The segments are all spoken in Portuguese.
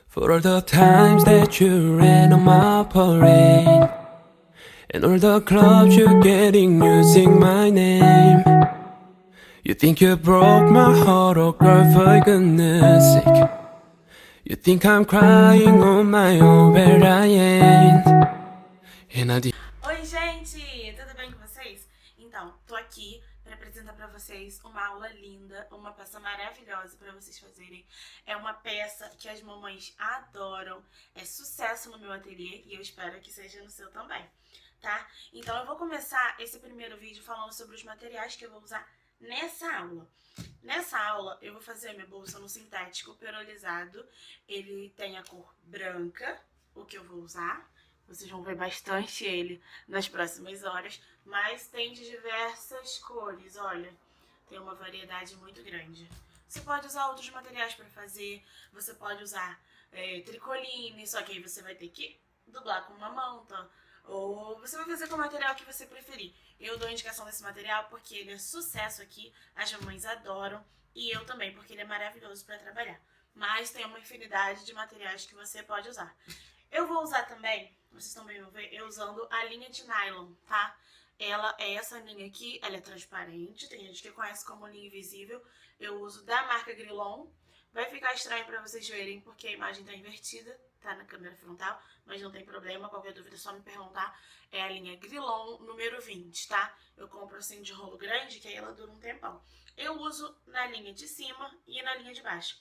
For all the times that you ran on my parade, and all the clubs you're getting using my name. You think you broke my heart, oh girl, for goodness sake. You think I'm crying on my own, but I ain't. And I Oi gente, tudo bem com vocês? Então, tô aqui para apresentar para vocês uma aula linda, uma peça maravilhosa para vocês fazerem. É uma peça que as mamães adoram, é sucesso no meu ateliê e eu espero que seja no seu também, tá? Então eu vou começar esse primeiro vídeo falando sobre os materiais que eu vou usar nessa aula. Nessa aula eu vou fazer a minha bolsa no sintético perolizado, ele tem a cor branca, o que eu vou usar. Vocês vão ver bastante ele nas próximas horas, mas tem de diversas cores, olha, tem uma variedade muito grande. Você pode usar outros materiais para fazer, você pode usar tricoline, só que aí você vai ter que dublar com uma manta, ou você vai fazer com o material que você preferir. Eu dou indicação desse material porque ele é sucesso aqui, as mamães adoram, e eu também, porque ele é maravilhoso para trabalhar. Mas tem uma infinidade de materiais que você pode usar. Eu vou usar também, vocês também vão ver, eu usando a linha de nylon, tá? Ela é essa linha aqui, ela é transparente, tem gente que conhece como linha invisível. Eu uso da marca Grillon. Vai ficar estranho pra vocês verem porque a imagem tá invertida, tá na câmera frontal, mas não tem problema, qualquer dúvida é só me perguntar. É a linha Grillon número 20, tá? Eu compro assim de rolo grande, que aí ela dura um tempão. Eu uso na linha de cima e na linha de baixo.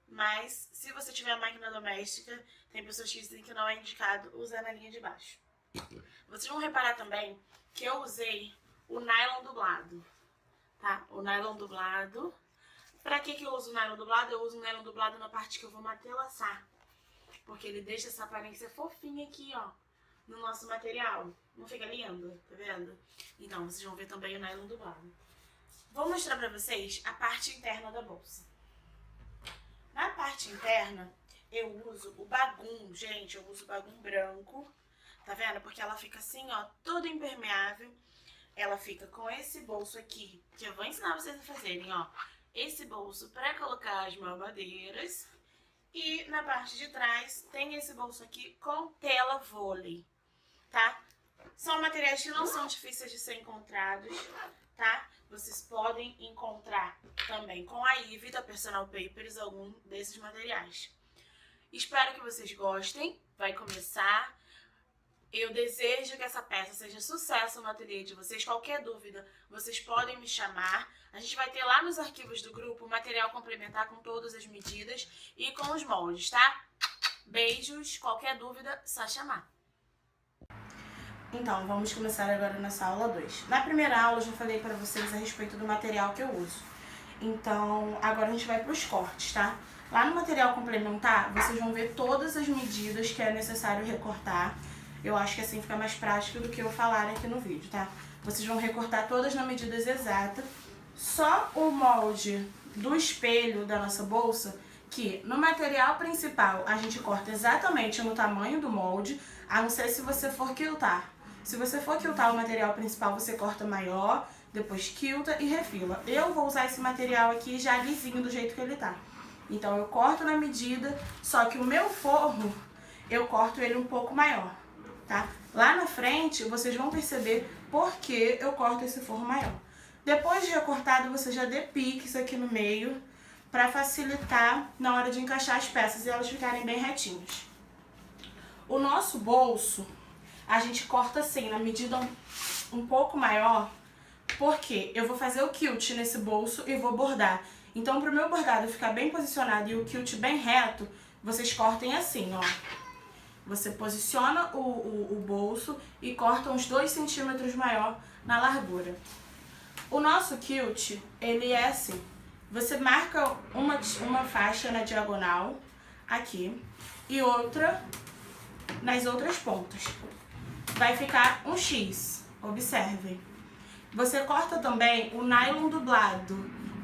Mas, se você tiver máquina doméstica, tem pessoas que dizem que não é indicado usar na linha de baixo. Vocês vão reparar também que eu usei o nylon dublado, tá? O nylon dublado. Pra que eu uso o nylon dublado? Eu uso o nylon dublado na parte que eu vou matelaçar. Porque ele deixa essa aparência fofinha aqui, ó, no nosso material. Não fica lindo? Tá vendo? Então, vocês vão ver também o nylon dublado. Vou mostrar pra vocês a parte interna da bolsa. Na parte interna, eu uso o bagum, gente, eu uso o bagum branco, tá vendo? Porque ela fica assim, ó, toda impermeável. Ela fica com esse bolso aqui, que eu vou ensinar vocês a fazerem, ó. Esse bolso para colocar as mamadeiras. E na parte de trás tem esse bolso aqui com tela vôlei, tá? São materiais que não são difíceis de ser encontrados, tá? Vocês podem encontrar também com a Ivy da Personal Papers algum desses materiais. Espero que vocês gostem, vai começar. Eu desejo que essa peça seja sucesso no ateliê de vocês. Qualquer dúvida, vocês podem me chamar. A gente vai ter lá nos arquivos do grupo material complementar com todas as medidas e com os moldes, tá? Beijos, qualquer dúvida, só chamar. Então, vamos começar agora nessa aula 2. Na primeira aula, eu já falei para vocês a respeito do material que eu uso. Então, agora a gente vai para os cortes, tá? Lá no material complementar, vocês vão ver todas as medidas que é necessário recortar. Eu acho que assim fica mais prático do que eu falar aqui no vídeo, tá? Vocês vão recortar todas nas medidas exatas. Só o molde do espelho da nossa bolsa, que no material principal a gente corta exatamente no tamanho do molde, a não ser se você for quiltar. Se você for quiltar o material principal, você corta maior, depois quilta e refila. Eu vou usar esse material aqui já lisinho do jeito que ele tá. Então eu corto na medida, só que o meu forro, eu corto ele um pouco maior, tá? Lá na frente, vocês vão perceber por que eu corto esse forro maior. Depois de recortado, você já depique isso aqui no meio, para facilitar na hora de encaixar as peças e elas ficarem bem retinhas. O nosso bolso, a gente corta assim, na medida um pouco maior, porque eu vou fazer o quilt nesse bolso e vou bordar. Então, para o meu bordado ficar bem posicionado e o quilt bem reto, vocês cortem assim, ó. Você posiciona o bolso e corta uns 2 centímetros maior na largura. O nosso quilt, ele é assim. Você marca uma faixa na diagonal, aqui, e outra nas outras pontas. Vai ficar um X, observem. Você corta também o nylon dublado,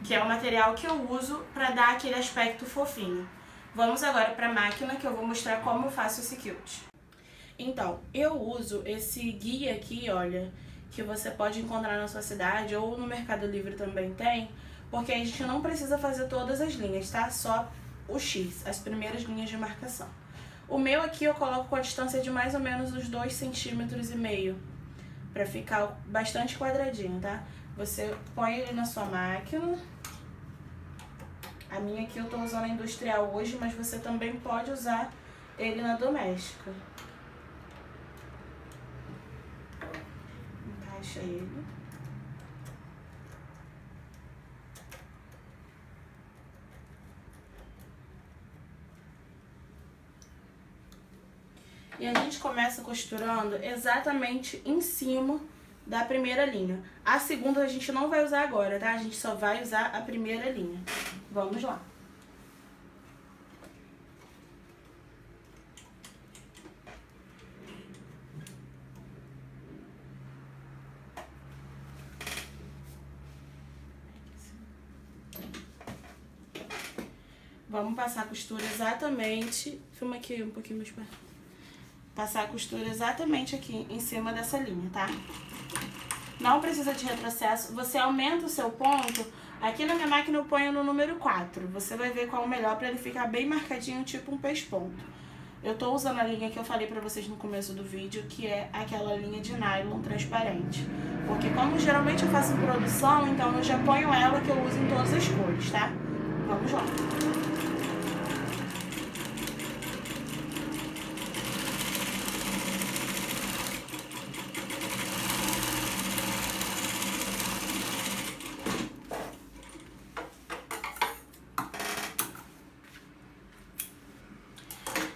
que é o material que eu uso para dar aquele aspecto fofinho. Vamos agora para a máquina que eu vou mostrar como eu faço esse quilt. Então, eu uso esse guia aqui, olha, que você pode encontrar na sua cidade ou no Mercado Livre também tem, porque a gente não precisa fazer todas as linhas, tá? Só o X, as primeiras linhas de marcação. O meu aqui eu coloco com a distância de mais ou menos uns 2,5 cm, pra ficar bastante quadradinho, tá? Você põe ele na sua máquina. A minha aqui eu tô usando a industrial hoje, mas você também pode usar ele na doméstica. Encaixa ele. E a gente começa costurando exatamente em cima da primeira linha. A segunda a gente não vai usar agora, tá? A gente só vai usar a primeira linha. Vamos lá. Vamos passar a costura exatamente... Filma aqui um pouquinho mais perto. Passar a costura exatamente aqui em cima dessa linha, tá? Não precisa de retrocesso. Você aumenta o seu ponto. Aqui na minha máquina eu ponho no número 4. Você vai ver qual é o melhor pra ele ficar bem marcadinho, tipo um pesponto. Eu tô usando a linha que eu falei pra vocês no começo do vídeo, que é aquela linha de nylon transparente. Porque como geralmente eu faço em produção, então eu já ponho ela que eu uso em todas as cores, tá? Vamos lá.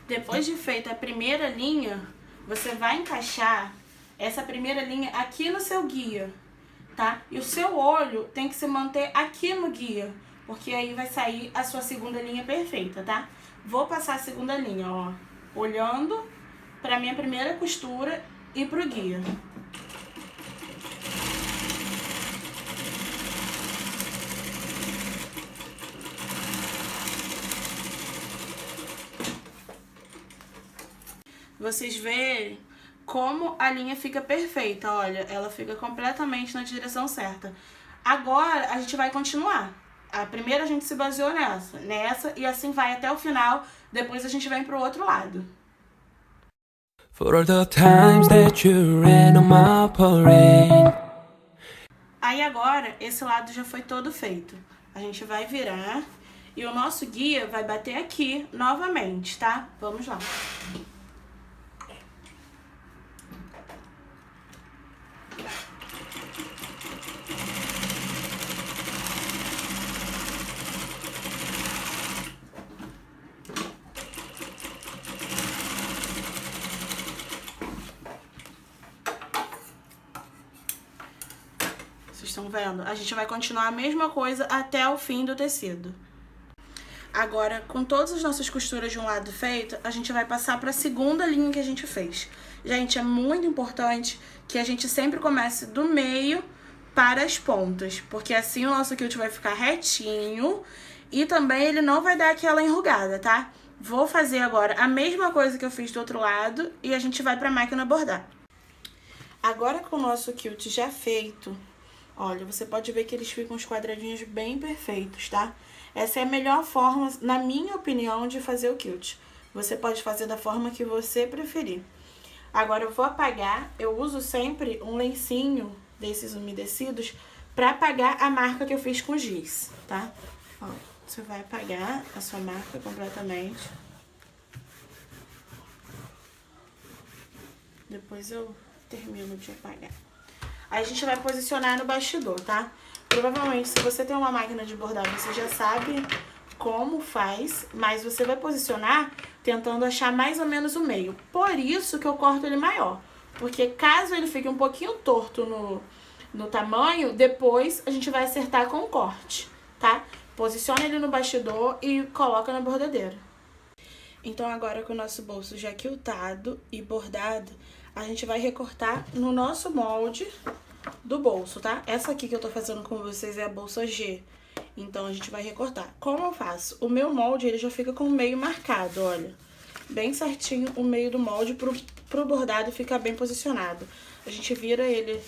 Depois de feita a primeira linha, você vai encaixar essa primeira linha aqui no seu guia, tá? E o seu olho tem que se manter aqui no guia, porque aí vai sair a sua segunda linha perfeita, tá? Vou passar a segunda linha, ó, olhando pra minha primeira costura e pro guia. Vocês verem como a linha fica perfeita, olha, ela fica completamente na direção certa. Agora a gente vai continuar. A primeira a gente se baseou nessa e assim vai até o final, depois a gente vem pro outro lado. For all the times that you ran on my parade. Aí agora, esse lado já foi todo feito. A gente vai virar e o nosso guia vai bater aqui novamente, tá? Vamos lá. Vocês estão vendo? A gente vai continuar a mesma coisa até o fim do tecido. Agora, com todas as nossas costuras de um lado feito, a gente vai passar para a segunda linha que a gente fez. Gente, é muito importante que a gente sempre comece do meio para as pontas, porque assim o nosso quilt vai ficar retinho e também ele não vai dar aquela enrugada, tá? Vou fazer agora a mesma coisa que eu fiz do outro lado e a gente vai para a máquina bordar. Agora com o nosso quilt já feito, olha, você pode ver que eles ficam os quadradinhos bem perfeitos, tá? Essa é a melhor forma, na minha opinião, de fazer o quilt. Você pode fazer da forma que você preferir. Agora eu vou apagar, eu uso sempre um lencinho desses umedecidos pra apagar a marca que eu fiz com giz, tá? Ó, você vai apagar a sua marca completamente. Depois eu termino de apagar. Aí a gente vai posicionar no bastidor, tá? Provavelmente, se você tem uma máquina de bordar, você já sabe como faz, mas você vai posicionar tentando achar mais ou menos o meio. Por isso que eu corto ele maior, porque caso ele fique um pouquinho torto no tamanho, depois a gente vai acertar com o corte, tá? Posiciona ele no bastidor e coloca na bordadeira. Então agora com o nosso bolso já quiltado e bordado, a gente vai recortar no nosso molde do bolso, tá? Essa aqui que eu tô fazendo com vocês é a bolsa G. Então a gente vai recortar. Como eu faço? O meu molde, ele já fica com o meio marcado, olha. Bem certinho o meio do molde pro bordado ficar bem posicionado. A gente vira ele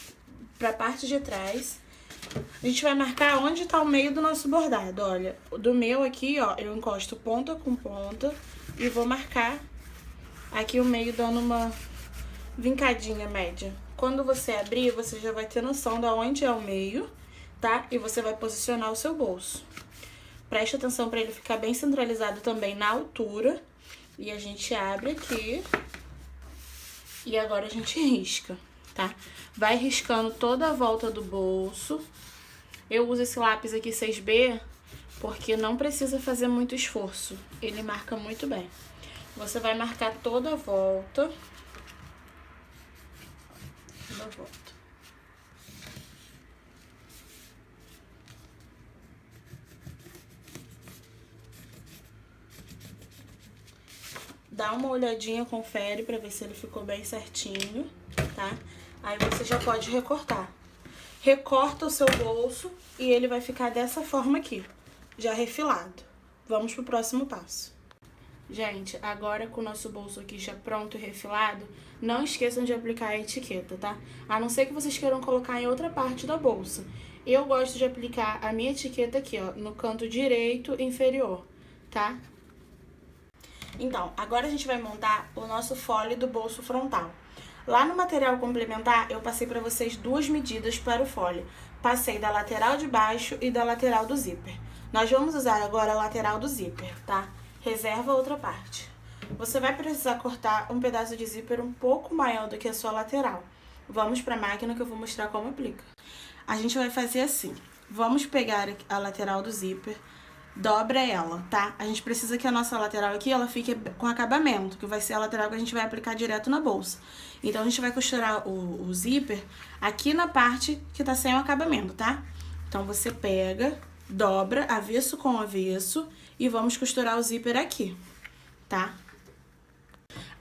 pra parte de trás A gente vai marcar onde tá o meio do nosso bordado, olha. Do meu aqui, ó, eu encosto ponta com ponta e vou marcar aqui o meio dando uma vincadinha média. Quando você abrir, você já vai ter noção de onde é o meio, tá? E você vai posicionar o seu bolso. Preste atenção para ele ficar bem centralizado também na altura. E a gente abre aqui. E agora a gente risca, tá? Vai riscando toda a volta do bolso. Eu uso esse lápis aqui 6B porque não precisa fazer muito esforço. Ele marca muito bem. Você vai marcar toda a volta. Toda a volta. Dá uma olhadinha, confere pra ver se ele ficou bem certinho, tá? Aí você já pode recortar. Recorta o seu bolso e ele vai ficar dessa forma aqui, já refilado. Vamos pro próximo passo. Gente, agora com o nosso bolso aqui já pronto e refilado, não esqueçam de aplicar a etiqueta, tá? A não ser que vocês queiram colocar em outra parte da bolsa. Eu gosto de aplicar a minha etiqueta aqui, ó, no canto direito inferior, tá? Então, agora a gente vai montar o nosso fole do bolso frontal. Lá no material complementar, eu passei para vocês 2 medidas para o fole. Passei da lateral de baixo e da lateral do zíper. Nós vamos usar agora a lateral do zíper, tá? Reserva a outra parte. Você vai precisar cortar um pedaço de zíper um pouco maior do que a sua lateral. Vamos para a máquina que eu vou mostrar como aplica. A gente vai fazer assim. Vamos pegar a lateral do zíper, dobra ela, tá? A gente precisa que a nossa lateral aqui, ela fique com acabamento, que vai ser a lateral que a gente vai aplicar direto na bolsa. Então, a gente vai costurar o zíper aqui na parte que tá sem o acabamento, tá? Então, você pega, dobra, avesso com avesso, e vamos costurar o zíper aqui, tá?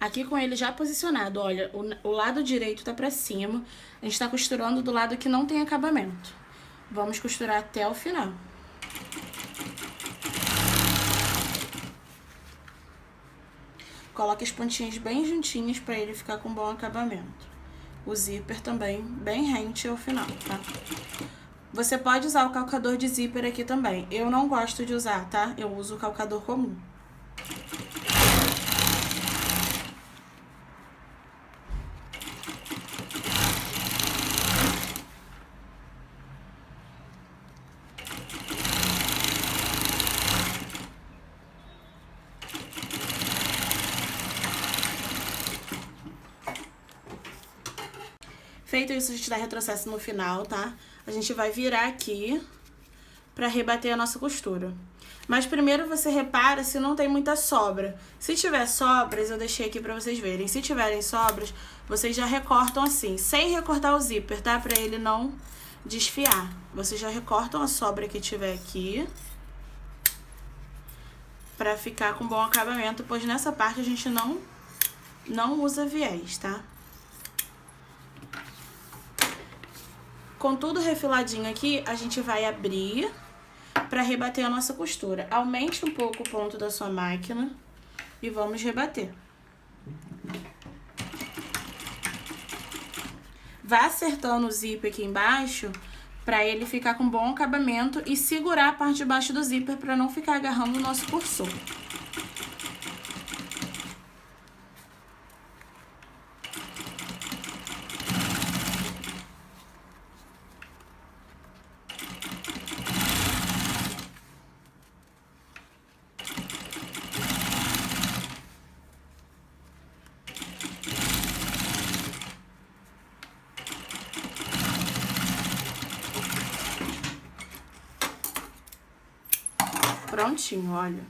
Aqui com ele já posicionado, olha, o lado direito tá pra cima, a gente tá costurando do lado que não tem acabamento. Vamos costurar até o final. Coloque as pontinhas bem juntinhas para ele ficar com bom acabamento. O zíper também bem rente ao final, tá? Você pode usar o calcador de zíper aqui também. Eu não gosto de usar, tá? Eu uso o calcador comum. Feito isso, a gente dá retrocesso no final, tá? A gente vai virar aqui pra rebater a nossa costura. Mas primeiro você repara se não tem muita sobra. Se tiver sobras, eu deixei aqui pra vocês verem. Se tiverem sobras, vocês já recortam assim, sem recortar o zíper, tá? Pra ele não desfiar. Vocês já recortam a sobra que tiver aqui, pra ficar com bom acabamento, pois nessa parte a gente não usa viés, tá? Com tudo refiladinho aqui, a gente vai abrir para rebater a nossa costura. Aumente um pouco o ponto da sua máquina e vamos rebater. Vá acertando o zíper aqui embaixo para ele ficar com bom acabamento e segurar a parte de baixo do zíper para não ficar agarrando o nosso cursor. Prontinho, olha,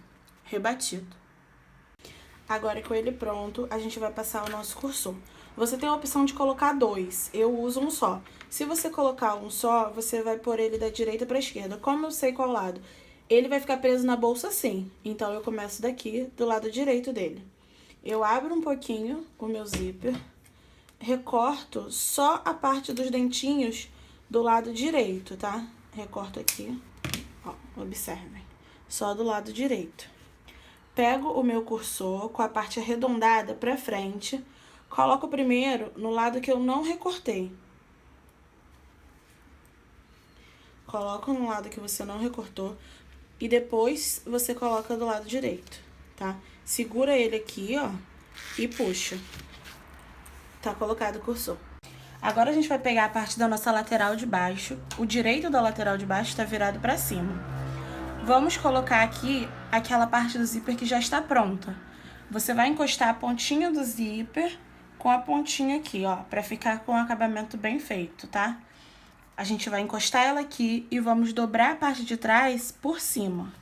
rebatido. Agora com ele pronto, a gente vai passar o nosso cursor. Você tem a opção de colocar 2, eu uso um só. Se você colocar um só, você vai pôr ele da direita para a esquerda. Como eu sei qual lado? Ele vai ficar preso na bolsa assim, então eu começo daqui, do lado direito dele. Eu abro um pouquinho o meu zíper, recorto só a parte dos dentinhos do lado direito, tá? Recorto aqui, ó, observem. Só do lado direito. Pego o meu cursor com a parte arredondada pra frente, coloco primeiro no lado que eu não recortei. coloca no lado que você não recortou e depois você coloca do lado direito, tá? Segura ele aqui, ó, e puxa. Tá colocado o cursor. Agora a gente vai pegar a parte da nossa lateral de baixo. O direito da lateral de baixo tá virado pra cima. Vamos colocar aqui aquela parte do zíper que já está pronta. Você vai encostar a pontinha do zíper com a pontinha aqui, ó, pra ficar com o acabamento bem feito, tá? A gente vai encostar ela aqui e vamos dobrar a parte de trás por cima.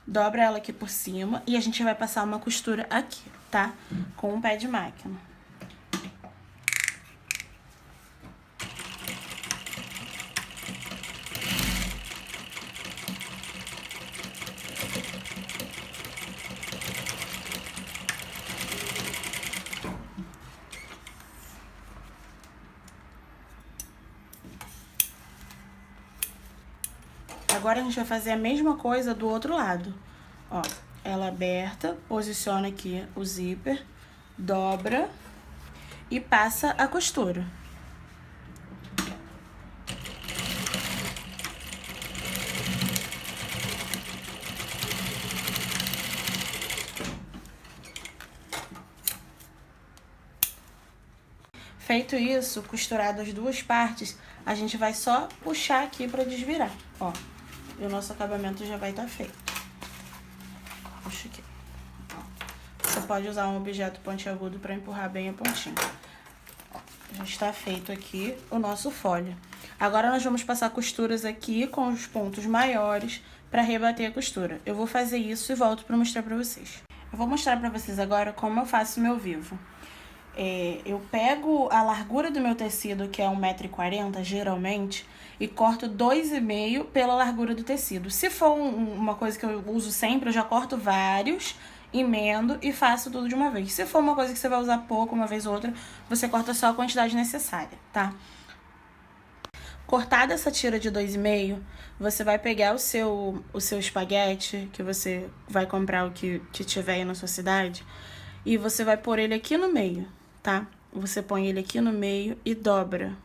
Dobra ela aqui por cima e a gente vai passar uma costura aqui, tá? Com um pé de máquina. Agora a gente vai fazer a mesma coisa do outro lado. Ó, ela aberta, posiciona aqui o zíper, dobra e passa a costura. Feito isso, costurado as duas partes, a gente vai só puxar aqui pra desvirar, ó. E o nosso acabamento já vai estar feito. Puxa aqui. Ó. Você pode usar um objeto pontiagudo para empurrar bem a pontinha. Ó, já está feito aqui o nosso folha. Agora nós vamos passar costuras aqui com os pontos maiores para rebater a costura. Eu vou fazer isso e volto para mostrar para vocês. Eu vou mostrar para vocês agora como eu faço o meu vivo. Eu pego a largura do meu tecido, que é 1,40 m, geralmente, e corto 2,5 pela largura do tecido. Se for uma coisa que eu uso sempre, eu já corto vários, emendo e faço tudo de uma vez. Se for uma coisa que você vai usar pouco, uma vez ou outra, você corta só a quantidade necessária, tá? Cortada essa tira de 2,5, você vai pegar o seu espaguete, que você vai comprar o que tiver aí na sua cidade, e você vai pôr ele aqui no meio, tá? Você põe ele aqui no meio e dobra,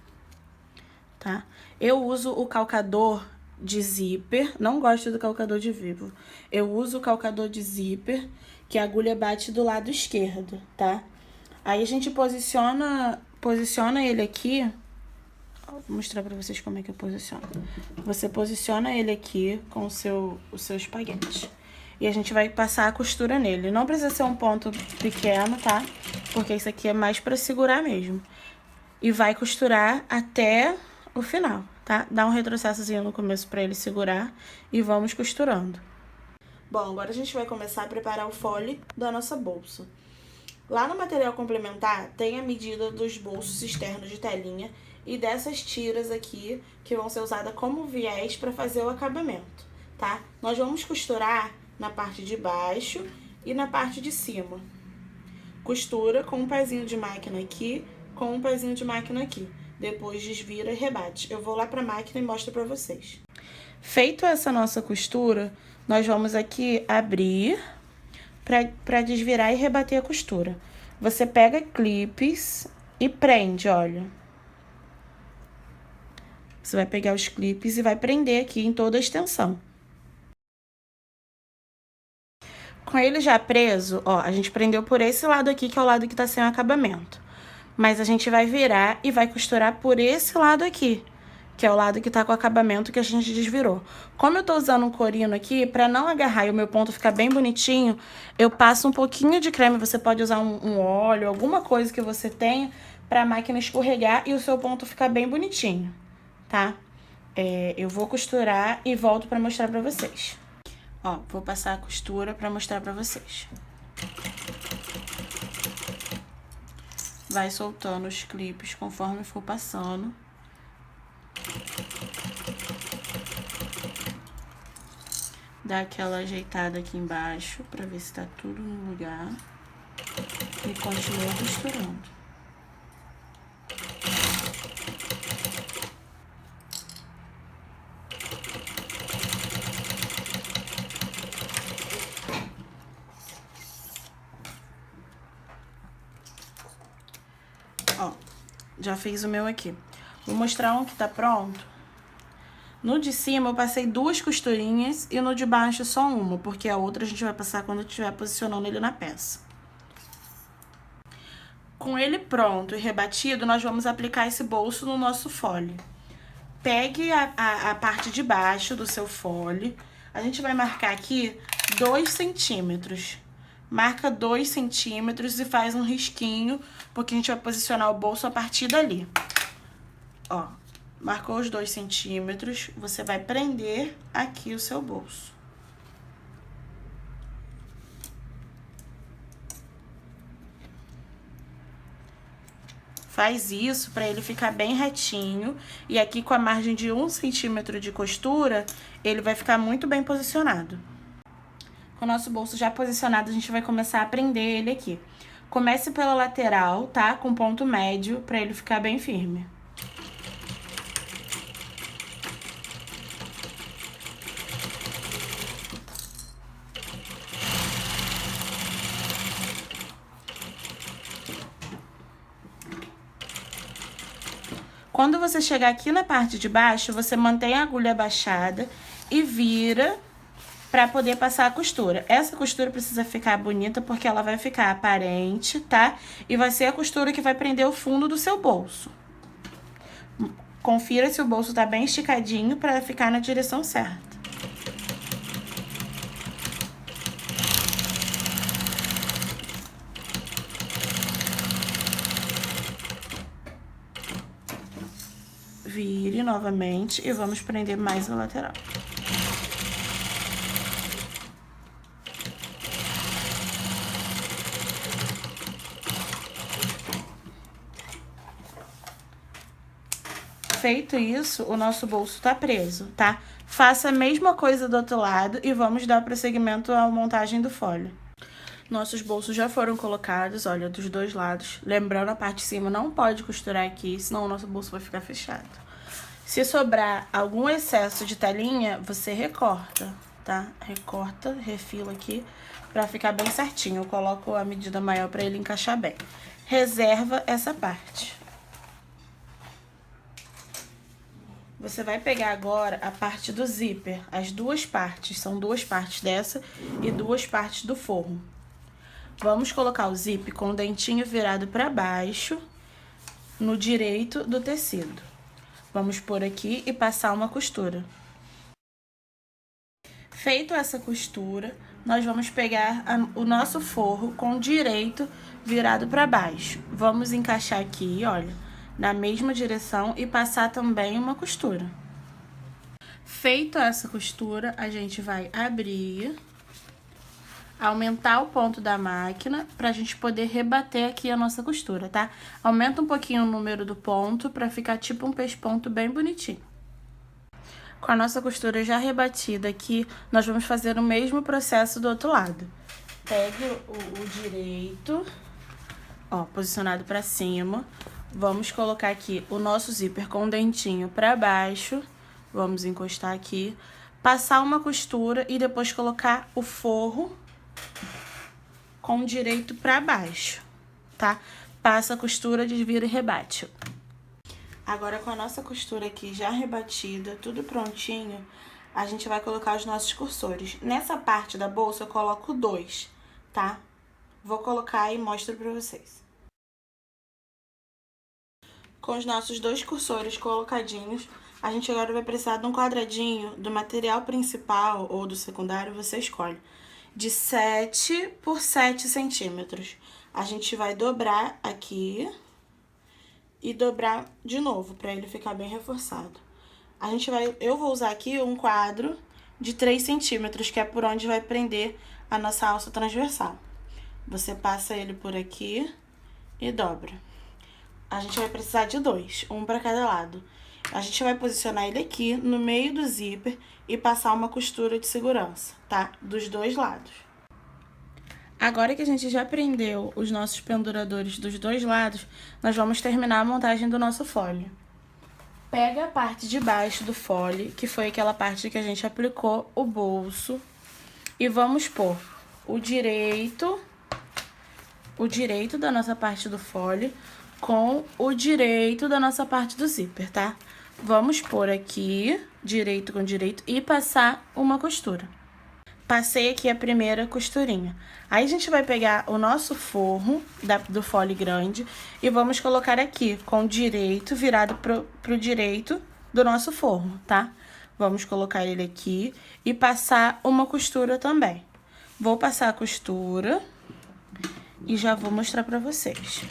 tá? Eu uso o calcador de zíper, não gosto do calcador de vivo. Eu uso o calcador de zíper, que a agulha bate do lado esquerdo, tá? Aí a gente posiciona ele aqui. Vou mostrar pra vocês como é que eu posiciono. Você posiciona ele aqui com o seu espaguete. E a gente vai passar a costura nele. Não precisa ser um ponto pequeno, tá? Porque isso aqui é mais pra segurar mesmo. E vai costurar até o final, tá? Dá um retrocessozinho no começo pra ele segurar e vamos costurando. Bom, agora a gente vai começar a preparar o fole da nossa bolsa. Lá no material complementar tem a medida dos bolsos externos de telinha e dessas tiras aqui que vão ser usadas como viés para fazer o acabamento, tá? Nós vamos costurar na parte de baixo e na parte de cima. Costura com um pezinho de máquina aqui, com um pezinho de máquina aqui. Depois desvira e rebate. Eu vou lá para a máquina e mostro para vocês. Feito essa nossa costura, nós vamos aqui abrir para desvirar e rebater a costura. Você pega clipes e prende, olha. Você vai pegar os clipes e vai prender aqui em toda a extensão. Com ele já preso, ó, a gente prendeu por esse lado aqui, que é o lado que tá sem acabamento. Mas a gente vai virar e vai costurar por esse lado aqui, que é o lado que tá com o acabamento que a gente desvirou. Como eu tô usando um corino aqui, pra não agarrar e o meu ponto ficar bem bonitinho, eu passo um pouquinho de creme. Você pode usar um óleo, alguma coisa que você tenha, pra máquina escorregar e o seu ponto ficar bem bonitinho, tá? Eu vou costurar e volto pra mostrar pra vocês. Ó, vou passar a costura pra mostrar pra vocês. Vai soltando os clipes conforme for passando. Dá aquela ajeitada aqui embaixo pra ver se tá tudo no lugar. E continua costurando. Ó, já fiz o meu aqui. Vou mostrar um que tá pronto. No de cima eu passei 2 costurinhas e no de baixo só uma, porque a outra a gente vai passar quando estiver posicionando ele na peça. Com ele pronto e rebatido, nós vamos aplicar esse bolso no nosso fole. Pegue a parte de baixo do seu fole. A gente vai marcar aqui 2 centímetros. Marca 2 centímetros e faz um risquinho, porque a gente vai posicionar o bolso a partir dali. Ó, marcou os 2 centímetros, você vai prender aqui o seu bolso. Faz isso para ele ficar bem retinho. E aqui com a margem de 1 centímetro de costura, ele vai ficar muito bem posicionado. Com o nosso bolso já posicionado, a gente vai começar a prender ele aqui. Comece pela lateral, tá? Com ponto médio, para ele ficar bem firme. Quando você chegar aqui na parte de baixo, você mantém a agulha abaixada e vira para poder passar a costura. Essa costura precisa ficar bonita porque ela vai ficar aparente, tá? E vai ser a costura que vai prender o fundo do seu bolso. Confira se o bolso tá bem esticadinho para ficar na direção certa. Vire novamente e vamos prender mais a lateral. Feito isso, o nosso bolso tá preso, tá? Faça a mesma coisa do outro lado e vamos dar prosseguimento à montagem do fole. Nossos bolsos já foram colocados, olha, dos dois lados. Lembrando, a parte de cima não pode costurar aqui, senão o nosso bolso vai ficar fechado. Se sobrar algum excesso de telinha, você recorta, tá? Recorta, refila aqui pra ficar bem certinho. Eu coloco a medida maior pra ele encaixar bem. Reserva essa parte. Você vai pegar agora a parte do zíper, as duas partes, são 2 partes dessa e 2 partes do forro. Vamos colocar o zíper com o dentinho virado para baixo, no direito do tecido. Vamos pôr aqui e passar uma costura. Feito essa costura, nós vamos pegar o nosso forro com o direito virado para baixo. Vamos encaixar aqui, olha, na mesma direção e passar também uma costura. Feito essa costura, a gente vai abrir, aumentar o ponto da máquina pra gente poder rebater aqui a nossa costura, tá? Aumenta um pouquinho o número do ponto pra ficar tipo um pesponto bem bonitinho. Com a nossa costura já rebatida aqui, nós vamos fazer o mesmo processo do outro lado. Pegue o direito, ó, posicionado pra cima. Vamos colocar aqui o nosso zíper com o dentinho pra baixo. Vamos encostar aqui. Passar uma costura e depois colocar o forro com o direito pra baixo, tá? Passa a costura, desvira e rebate. Agora, com a nossa costura aqui já rebatida, tudo prontinho, a gente vai colocar os nossos cursores. Nessa parte da bolsa eu coloco 2, tá? Vou colocar e mostro pra vocês. Com os nossos 2 cursores colocadinhos, a gente agora vai precisar de um quadradinho do material principal ou do secundário, você escolhe, de 7 por 7 centímetros. A gente vai dobrar aqui e dobrar de novo, para ele ficar bem reforçado. Eu vou usar aqui um quadro de 3 centímetros, que é por onde vai prender a nossa alça transversal. Você passa ele por aqui e dobra. A gente vai precisar de 2, um para cada lado. A gente vai posicionar ele aqui no meio do zíper e passar uma costura de segurança, tá? Dos 2 lados. Agora que a gente já prendeu os nossos penduradores dos 2 lados, nós vamos terminar a montagem do nosso fole. Pega a parte de baixo do fole, que foi aquela parte que a gente aplicou o bolso, e vamos pôr o direito da nossa parte do fole com o direito da nossa parte do zíper, tá? Vamos pôr aqui direito com direito e passar uma costura. Passei aqui a primeira costurinha. Aí a gente vai pegar o nosso forro do fole grande e vamos colocar aqui com o direito virado pro direito do nosso forro, tá? Vamos colocar ele aqui e passar uma costura também. Vou passar a costura e já vou mostrar pra vocês.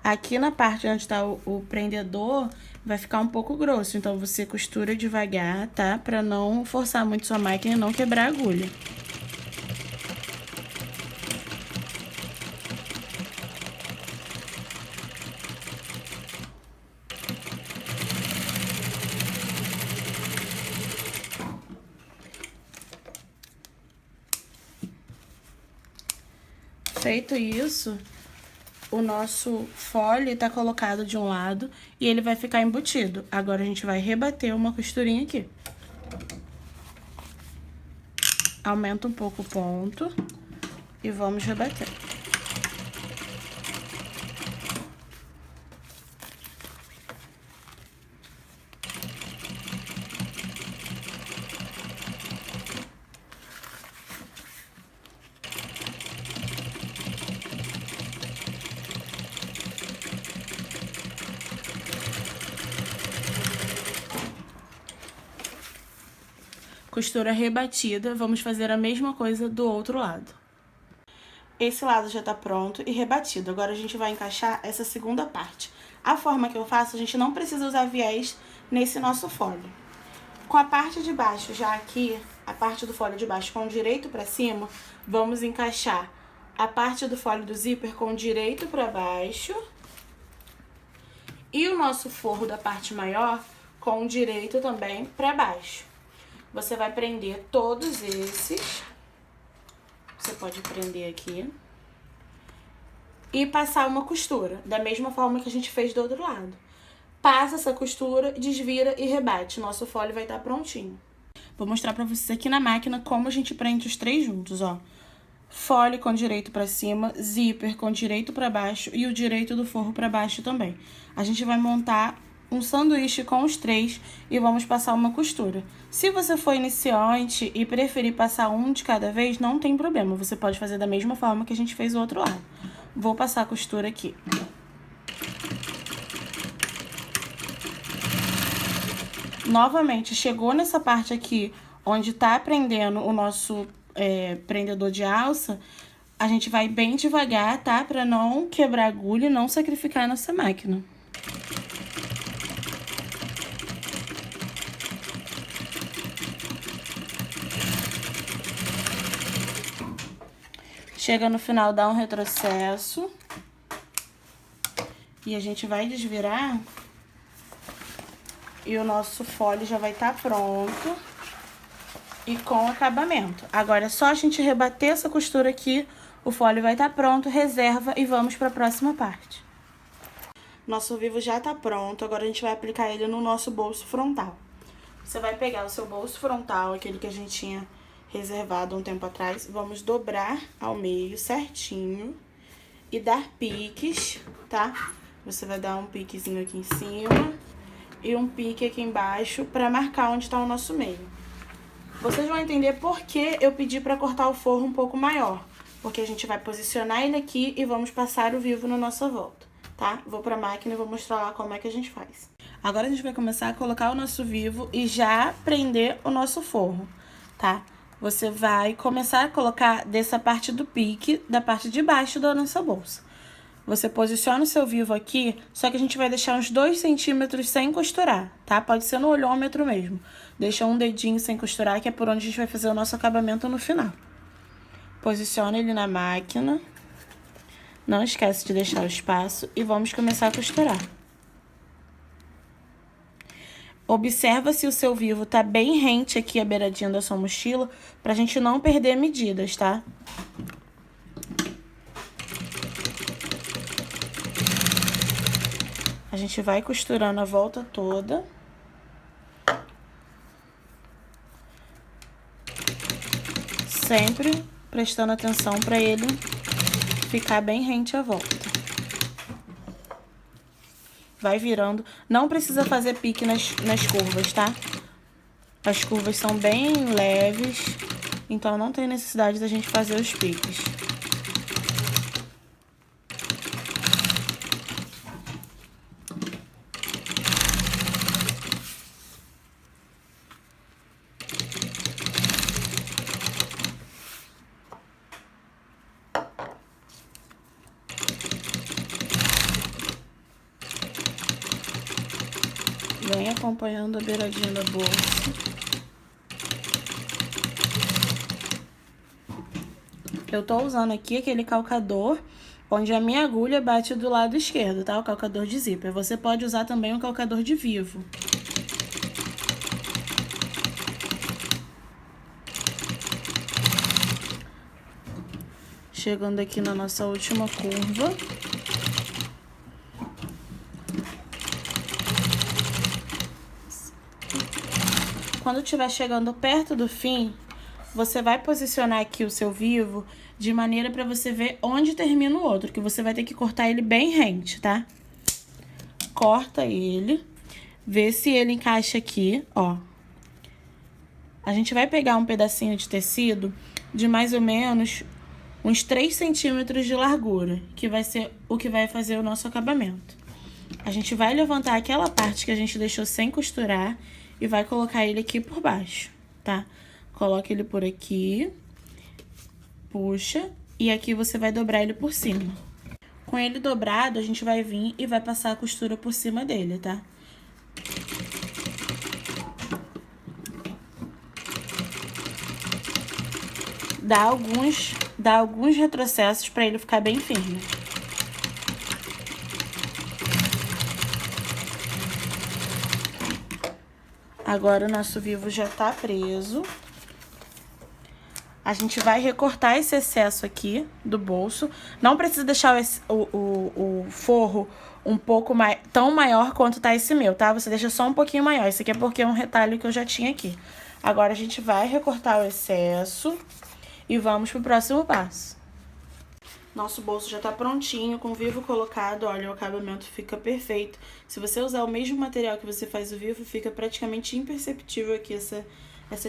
Aqui na parte onde tá o prendedor, vai ficar um pouco grosso, então você costura devagar, tá? Pra não forçar muito sua máquina e não quebrar a agulha. Feito isso, o nosso fole tá colocado de um lado e ele vai ficar embutido. Agora a gente vai rebater uma costurinha aqui. Aumenta um pouco o ponto e vamos rebater. Costura rebatida, vamos fazer a mesma coisa do outro lado. Esse lado já tá pronto e rebatido. Agora a gente vai encaixar essa segunda parte. A forma que eu faço, a gente não precisa usar viés nesse nosso fole. Com a parte de baixo já aqui, a parte do fole de baixo com o direito pra cima, vamos encaixar a parte do fole do zíper com o direito pra baixo. E o nosso forro da parte maior com o direito também pra baixo. Você vai prender todos esses. Você pode prender aqui. E passar uma costura, da mesma forma que a gente fez do outro lado. Passa essa costura, desvira e rebate. Nosso fole vai estar prontinho. Vou mostrar pra vocês aqui na máquina como a gente prende os três juntos, ó. Fole com direito pra cima, zíper com direito pra baixo e o direito do forro pra baixo também. A gente vai montar um sanduíche com os três e vamos passar uma costura. Se você for iniciante e preferir passar um de cada vez, não tem problema. Você pode fazer da mesma forma que a gente fez o outro lado. Vou passar a costura aqui. Novamente, chegou nessa parte aqui, onde tá prendendo o nosso prendedor de alça, a gente vai bem devagar, tá? Pra não quebrar a agulha e não sacrificar a nossa máquina. Chega no final, dá um retrocesso. E a gente vai desvirar. E o nosso fole já vai estar pronto. E com acabamento. Agora é só a gente rebater essa costura aqui. O fole vai estar pronto, reserva e vamos para a próxima parte. Nosso vivo já tá pronto. Agora a gente vai aplicar ele no nosso bolso frontal. Você vai pegar o seu bolso frontal, aquele que a gente tinha reservado um tempo atrás, vamos dobrar ao meio certinho e dar piques, tá? Você vai dar um piquezinho aqui em cima e um pique aqui embaixo pra marcar onde tá o nosso meio. Vocês vão entender por que eu pedi pra cortar o forro um pouco maior, porque a gente vai posicionar ele aqui e vamos passar o vivo na nossa volta, tá? Vou pra máquina e vou mostrar lá como é que a gente faz. Agora a gente vai começar a colocar o nosso vivo e já prender o nosso forro, tá? Você vai começar a colocar dessa parte do pique, da parte de baixo da nossa bolsa. Você posiciona o seu vivo aqui, só que a gente vai deixar uns 2 centímetros sem costurar, tá? Pode ser no olhômetro mesmo. Deixa um dedinho sem costurar, que é por onde a gente vai fazer o nosso acabamento no final. Posiciona ele na máquina. Não esquece de deixar o espaço e vamos começar a costurar. Observa se o seu vivo tá bem rente aqui a beiradinha da sua mochila, pra gente não perder medidas, tá? A gente vai costurando a volta toda. Sempre prestando atenção pra ele ficar bem rente à volta. Vai virando. Não precisa fazer pique nas curvas, tá? As curvas são bem leves, então não tem necessidade da gente fazer os piques. Vem acompanhando a beiradinha da bolsa. Eu tô usando aqui aquele calcador onde a minha agulha bate do lado esquerdo, tá? O calcador de zíper. Você pode usar também o calcador de vivo. Chegando aqui na nossa última curva. Quando estiver chegando perto do fim, você vai posicionar aqui o seu vivo de maneira para você ver onde termina o outro, que você vai ter que cortar ele bem rente, tá? Corta ele, vê se ele encaixa aqui, ó. A gente vai pegar um pedacinho de tecido de mais ou menos uns 3 centímetros de largura, que vai ser o que vai fazer o nosso acabamento. A gente vai levantar aquela parte que a gente deixou sem costurar e vai colocar ele aqui por baixo, tá? Coloca ele por aqui, puxa, e aqui você vai dobrar ele por cima. Com ele dobrado, a gente vai vir e vai passar a costura por cima dele, tá? Dá alguns retrocessos para ele ficar bem firme. Agora o nosso vivo já tá preso. A gente vai recortar esse excesso aqui do bolso. Não precisa deixar o forro um pouco tão maior quanto tá esse meu, tá? Você deixa só um pouquinho maior. Esse aqui é porque é um retalho que eu já tinha aqui. Agora a gente vai recortar o excesso e vamos pro próximo passo. Nosso bolso já tá prontinho, com o vivo colocado, olha, o acabamento fica perfeito. Se você usar o mesmo material que você faz o vivo, fica praticamente imperceptível aqui essa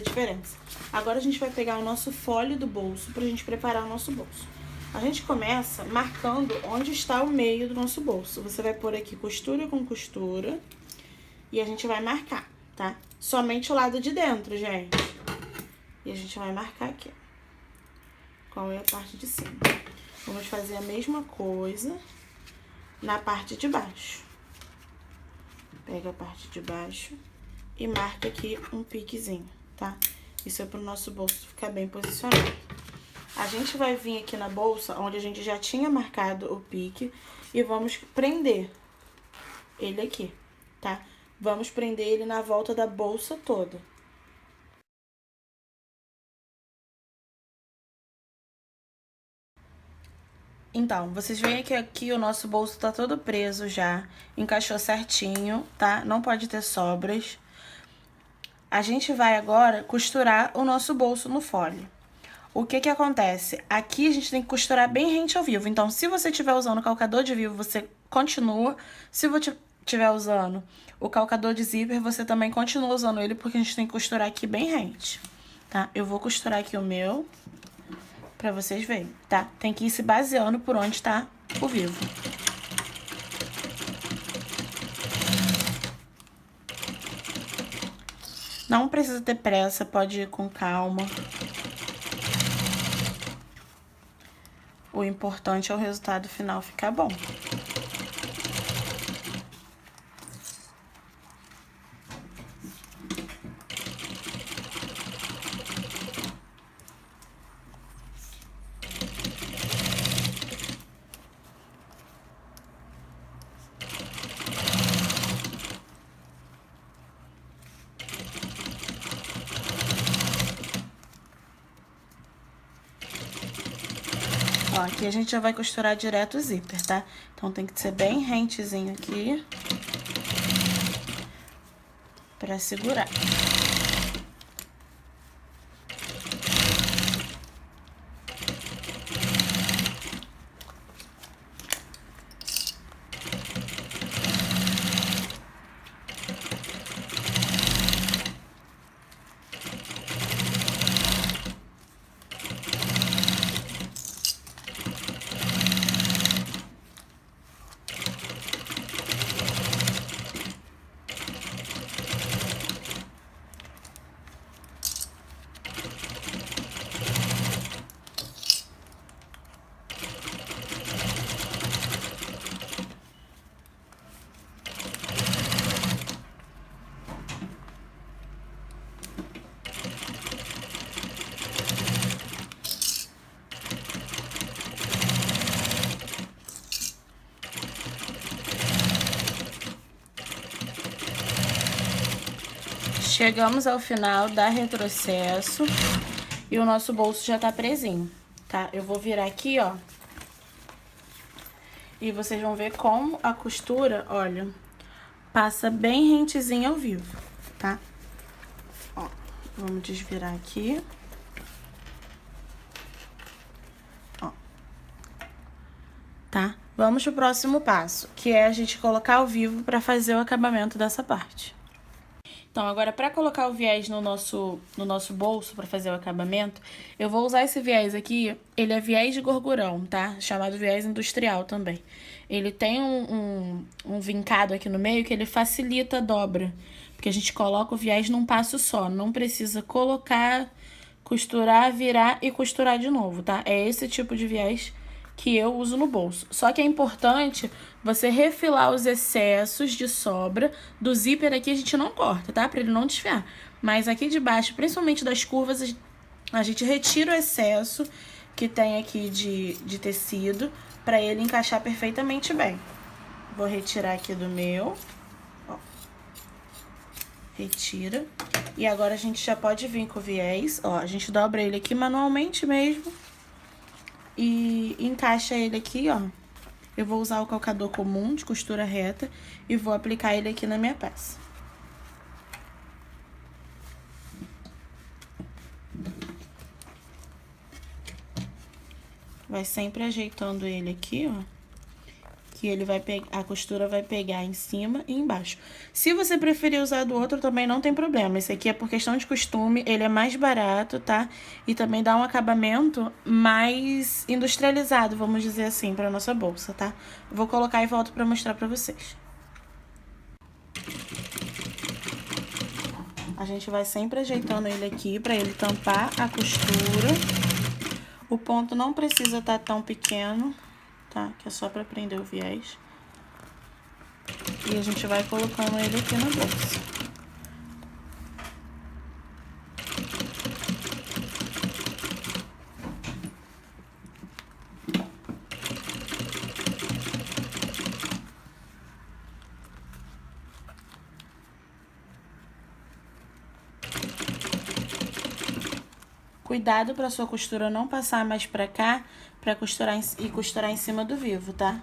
diferença. Agora a gente vai pegar o nosso folho do bolso pra gente preparar o nosso bolso. A gente começa marcando onde está o meio do nosso bolso. Você vai pôr aqui costura com costura e a gente vai marcar, tá? Somente o lado de dentro, gente. E a gente vai marcar aqui, qual é a parte de cima. Vamos fazer a mesma coisa na parte de baixo. Pega a parte de baixo e marca aqui um piquezinho, tá? Isso é pro nosso bolso ficar bem posicionado. A gente vai vir aqui na bolsa, onde a gente já tinha marcado o pique, e vamos prender ele aqui, tá? Vamos prender ele na volta da bolsa toda. Então, vocês veem que aqui o nosso bolso tá todo preso já, encaixou certinho, tá? Não pode ter sobras. A gente vai agora costurar o nosso bolso no folho. O que que acontece? Aqui a gente tem que costurar bem rente ao vivo. Então, se você estiver usando o calcador de vivo, você continua. Se você estiver usando o calcador de zíper, você também continua usando ele, porque a gente tem que costurar aqui bem rente, tá? Eu vou costurar aqui o meu pra vocês verem, tá? Tem que ir se baseando por onde tá o vivo. Não precisa ter pressa, pode ir com calma. O importante é o resultado final ficar bom. Ó, aqui a gente já vai costurar direto o zíper, tá? Então tem que ser bem rentezinho aqui pra segurar. Chegamos ao final da retrocesso e o nosso bolso já tá presinho, tá? Eu vou virar aqui, ó. E vocês vão ver como a costura, olha, passa bem rentezinha ao vivo, tá? Ó, vamos desvirar aqui. Ó. Tá? Vamos pro próximo passo, que é a gente colocar ao vivo pra fazer o acabamento dessa parte. Então, agora, para colocar o viés no nosso bolso, para fazer o acabamento, eu vou usar esse viés aqui, ele é viés de gorgurão, tá? Chamado viés industrial também. Ele tem um vincado aqui no meio que ele facilita a dobra, porque a gente coloca o viés num passo só, não precisa colocar, costurar, virar e costurar de novo, tá? É esse tipo de viés que eu uso no bolso. Só que é importante você refilar os excessos de sobra do zíper aqui, a gente não corta, tá? Pra ele não desfiar. Mas aqui de baixo, principalmente das curvas, a gente retira o excesso que tem aqui de tecido pra ele encaixar perfeitamente bem. Vou retirar aqui do meu. Ó. Retira. E agora a gente já pode vir com o viés. Ó, a gente dobra ele aqui manualmente mesmo. E encaixa ele aqui, ó. Eu vou usar o calcador comum de costura reta e vou aplicar ele aqui na minha peça. Vai sempre ajeitando ele aqui, ó. Que ele vai a costura vai pegar em cima e embaixo. Se você preferir usar do outro, também não tem problema. Esse aqui é por questão de costume, ele é mais barato, tá? E também dá um acabamento mais industrializado, vamos dizer assim, pra nossa bolsa, tá? Vou colocar e volto pra mostrar pra vocês. A gente vai sempre ajeitando ele aqui pra ele tampar a costura. O ponto não precisa estar tão pequeno, tá? Que é só pra prender o viés. E a gente vai colocando ele aqui na bolsa. Cuidado pra sua costura não passar mais pra cá, pra costurar e costurar em cima do vivo, tá?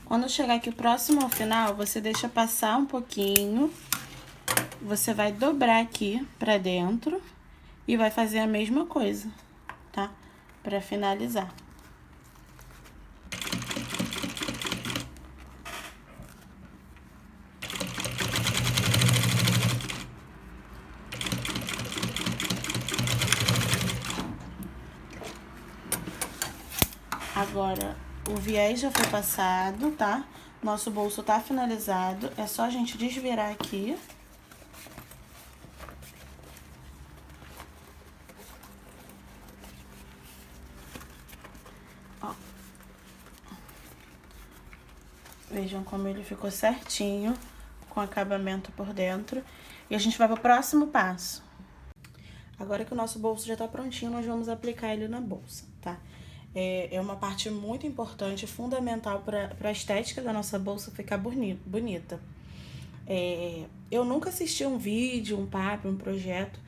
Quando chegar aqui próximo ao final, você deixa passar um pouquinho. Você vai dobrar aqui pra dentro e vai fazer a mesma coisa, tá? Pra finalizar. Agora, o viés já foi passado, tá? Nosso bolso tá finalizado. É só a gente desvirar aqui. Ó. Vejam como ele ficou certinho, com acabamento por dentro. E a gente vai pro próximo passo. Agora que o nosso bolso já tá prontinho, nós vamos aplicar ele na bolsa, tá? É uma parte muito importante, fundamental para a estética da nossa bolsa ficar bonita. Eu nunca assisti um vídeo, um papo, um projeto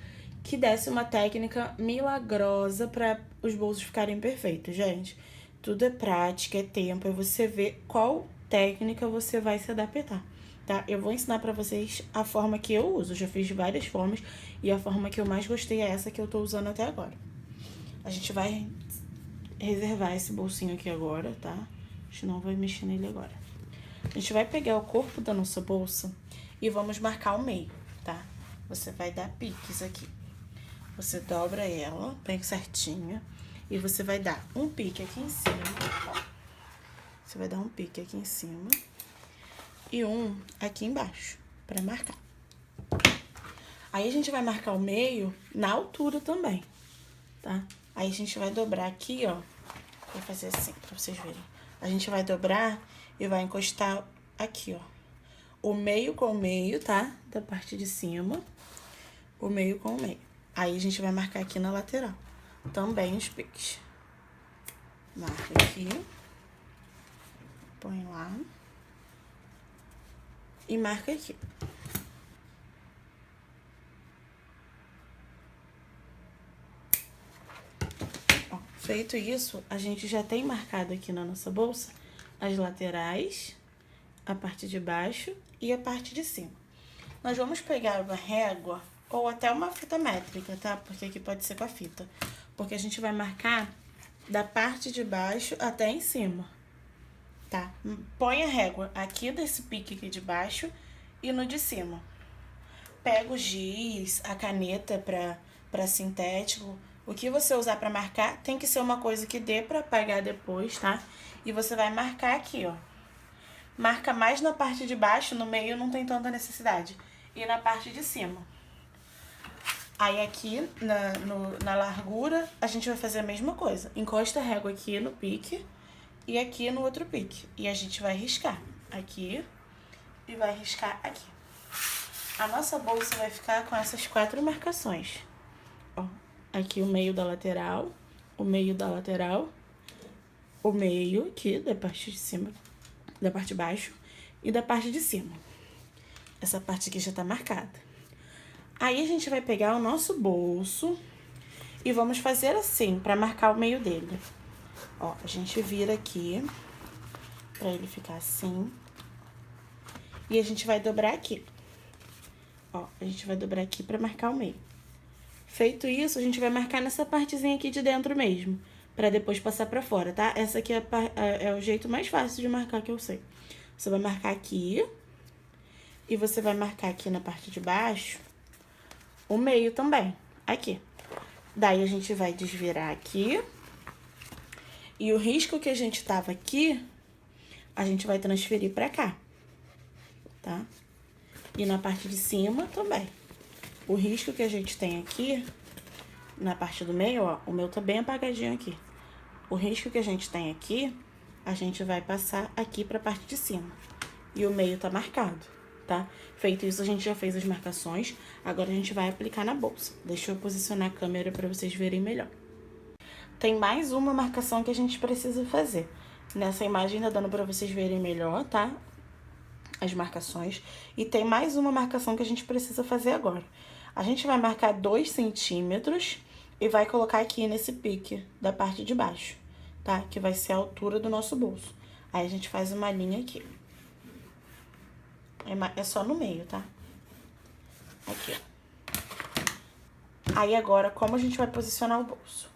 que desse uma técnica milagrosa para os bolsos ficarem perfeitos, gente. Tudo é prática, é tempo, é você ver qual técnica você vai se adaptar, tá? Eu vou ensinar pra vocês a forma que eu uso. Eu já fiz de várias formas e a forma que eu mais gostei é essa que eu tô usando até agora. A gente vai reservar esse bolsinho aqui agora, tá? A gente não vai mexer nele agora. A gente vai pegar o corpo da nossa bolsa e vamos marcar o meio, tá? Você vai dar piques aqui. Você dobra ela bem certinho e você vai dar um pique aqui em cima, ó. Você vai dar um pique aqui em cima e um aqui embaixo pra marcar. Aí a gente vai marcar o meio na altura também, tá? Aí a gente vai dobrar aqui, ó. Vou fazer assim pra vocês verem. A gente vai dobrar e vai encostar aqui, ó. O meio com o meio, tá? Da parte de cima. O meio com o meio. Aí a gente vai marcar aqui na lateral. Também os piques. Marca aqui. Põe lá. E marca aqui. Ó, feito isso, a gente já tem marcado aqui na nossa bolsa as laterais, a parte de baixo e a parte de cima. Nós vamos pegar uma régua ou até uma fita métrica, tá? Porque aqui pode ser com a fita. Porque a gente vai marcar da parte de baixo até em cima, tá? Põe a régua aqui desse pique aqui de baixo e no de cima. Pega o giz, a caneta pra sintético. O que você usar pra marcar tem que ser uma coisa que dê pra apagar depois, tá? E você vai marcar aqui, ó. Marca mais na parte de baixo, no meio não tem tanta necessidade. E na parte de cima. Aí aqui, na largura, a gente vai fazer a mesma coisa. Encosta a régua aqui no pique e aqui no outro pique. E a gente vai riscar aqui e vai riscar aqui. A nossa bolsa vai ficar com essas 4 marcações. Ó, aqui o meio da lateral, o meio da lateral, o meio aqui da parte de cima, da parte de baixo e da parte de cima. Essa parte aqui já tá marcada. Aí a gente vai pegar o nosso bolso e vamos fazer assim, pra marcar o meio dele. Ó, a gente vira aqui, pra ele ficar assim. E a gente vai dobrar aqui. Ó, a gente vai dobrar aqui pra marcar o meio. Feito isso, a gente vai marcar nessa partezinha aqui de dentro mesmo, pra depois passar pra fora, tá? Essa aqui é o jeito mais fácil de marcar que eu sei. Você vai marcar aqui e você vai marcar aqui na parte de baixo o meio também, aqui. Daí a gente vai desvirar aqui. E o risco que a gente tava aqui, a gente vai transferir pra cá, tá? E na parte de cima também. O risco que a gente tem aqui, na parte do meio, ó, o meu tá bem apagadinho aqui. O risco que a gente tem aqui, a gente vai passar aqui pra parte de cima. E o meio tá marcado, tá? Feito isso, a gente já fez as marcações. Agora a gente vai aplicar na bolsa. Deixa eu posicionar a câmera pra vocês verem melhor. Tem mais uma marcação que a gente precisa fazer. Nessa imagem tá dando pra vocês verem melhor, tá? As marcações. E tem mais uma marcação que a gente precisa fazer agora. A gente vai marcar 2 centímetros e vai colocar aqui nesse pique da parte de baixo, tá? Que vai ser a altura do nosso bolso. Aí a gente faz uma linha aqui. É só no meio, tá? Aqui, ó. Aí agora, como a gente vai posicionar o bolso?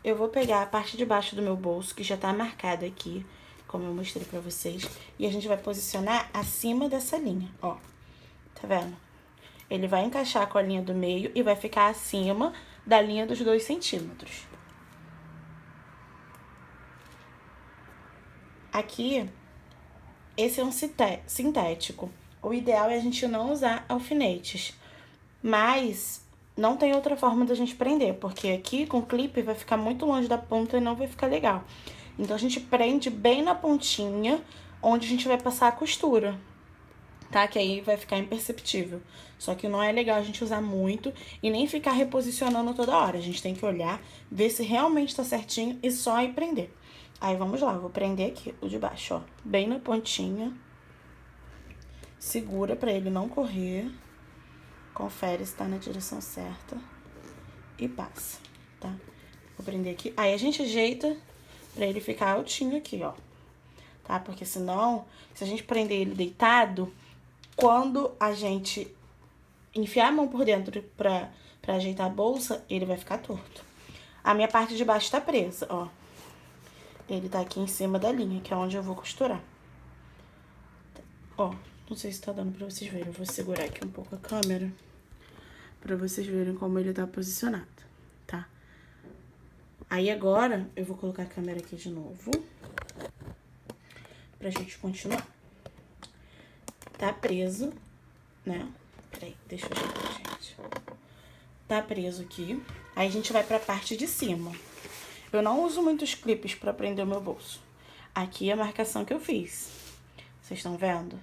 Eu vou pegar a parte de baixo do meu bolso, que já tá marcada aqui, como eu mostrei pra vocês. E a gente vai posicionar acima dessa linha, ó. Tá vendo? Ele vai encaixar com a linha do meio e vai ficar acima da linha dos 2 centímetros. Aqui, esse é um sintético. O ideal é a gente não usar alfinetes. Mas não tem outra forma da gente prender, porque aqui com clipe vai ficar muito longe da ponta e não vai ficar legal. Então a gente prende bem na pontinha, onde a gente vai passar a costura, tá? Que aí vai ficar imperceptível. Só que não é legal a gente usar muito e nem ficar reposicionando toda hora. A gente tem que olhar, ver se realmente tá certinho e só ir prender. Aí, vamos lá, eu vou prender aqui o de baixo, ó, bem na pontinha. Segura pra ele não correr. Confere se tá na direção certa. E passa, tá? Vou prender aqui. Aí, a gente ajeita pra ele ficar altinho aqui, ó. Tá? Porque senão, se a gente prender ele deitado, quando a gente enfiar a mão por dentro pra ajeitar a bolsa, ele vai ficar torto. A minha parte de baixo tá presa, ó. Ele tá aqui em cima da linha, que é onde eu vou costurar. Ó, não sei se tá dando pra vocês verem. Eu vou segurar aqui um pouco a câmera pra vocês verem como ele tá posicionado, tá? Aí agora, eu vou colocar a câmera aqui de novo pra gente continuar. Tá preso, né? Peraí, deixa eu ajeitar, gente. Tá preso aqui. Aí a gente vai pra parte de cima. Eu não uso muitos clipes pra prender o meu bolso. Aqui é a marcação que eu fiz. Vocês estão vendo?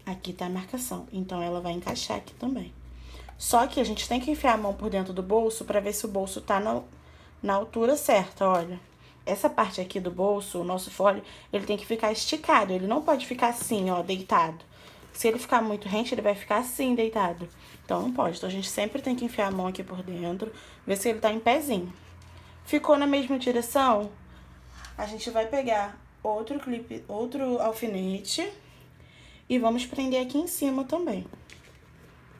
Aqui tá a marcação. Então, ela vai encaixar aqui também. Só que a gente tem que enfiar a mão por dentro do bolso pra ver se o bolso tá na altura certa, olha. Essa parte aqui do bolso, o nosso fole, ele tem que ficar esticado. Ele não pode ficar assim, ó, deitado. Se ele ficar muito rente, ele vai ficar assim, deitado. Então, não pode. Então, a gente sempre tem que enfiar a mão aqui por dentro, ver se ele tá em pezinho. Ficou na mesma direção? A gente vai pegar outro clipe, outro alfinete e vamos prender aqui em cima também,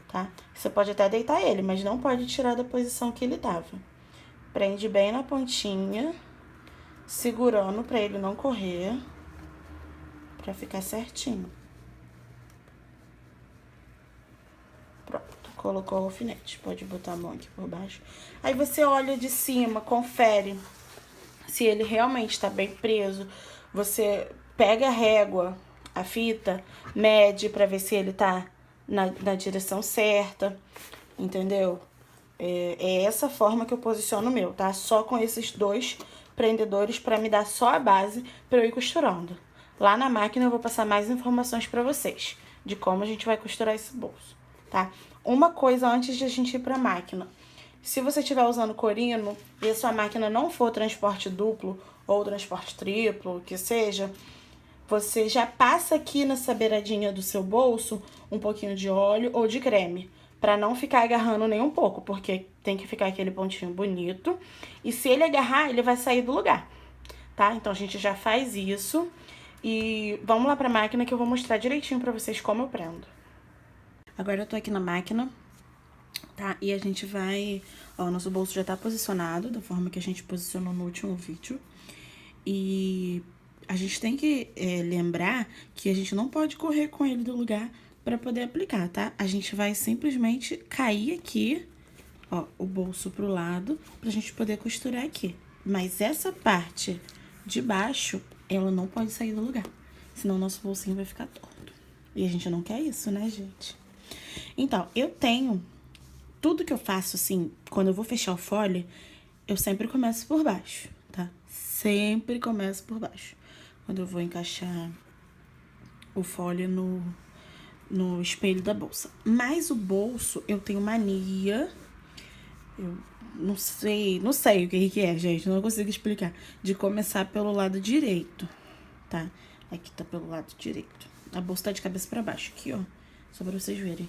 tá? Você pode até deitar ele, mas não pode tirar da posição que ele tava. Prende bem na pontinha, segurando pra ele não correr, pra ficar certinho. Pronto, colocou o alfinete. Pode botar a mão aqui por baixo. Aí você olha de cima, confere se ele realmente tá bem preso. Você pega a régua, a fita, mede pra ver se ele tá na direção certa, entendeu? É essa forma que eu posiciono o meu, tá? Só com esses dois prendedores pra me dar só a base pra eu ir costurando. Lá na máquina eu vou passar mais informações pra vocês de como a gente vai costurar esse bolso, tá? Uma coisa antes de a gente ir pra máquina. Se você estiver usando corino e a sua máquina não for transporte duplo ou transporte triplo, o que seja, você já passa aqui nessa beiradinha do seu bolso um pouquinho de óleo ou de creme, pra não ficar agarrando nem um pouco, porque tem que ficar aquele pontinho bonito. E se ele agarrar, ele vai sair do lugar, tá? Então, a gente já faz isso. E vamos lá pra máquina que eu vou mostrar direitinho pra vocês como eu prendo. Agora eu tô aqui na máquina, tá? E a gente vai... Ó, nosso bolso já tá posicionado da forma que a gente posicionou no último vídeo. E a gente tem que lembrar que a gente não pode correr com ele do lugar pra poder aplicar, tá? A gente vai simplesmente cair aqui, ó, o bolso pro lado, pra gente poder costurar aqui. Mas essa parte de baixo, ela não pode sair do lugar, senão o nosso bolsinho vai ficar torto. E a gente não quer isso, né, gente? Então, eu tenho... Tudo que eu faço, assim, quando eu vou fechar o fole, eu sempre começo por baixo, tá? Sempre começo por baixo. Quando eu vou encaixar o fole no espelho da bolsa. Mas o bolso, eu tenho mania... Eu não sei o que é, gente, não consigo explicar. De começar pelo lado direito, tá? Aqui tá pelo lado direito. A bolsa tá de cabeça pra baixo, aqui, ó. Só pra vocês verem.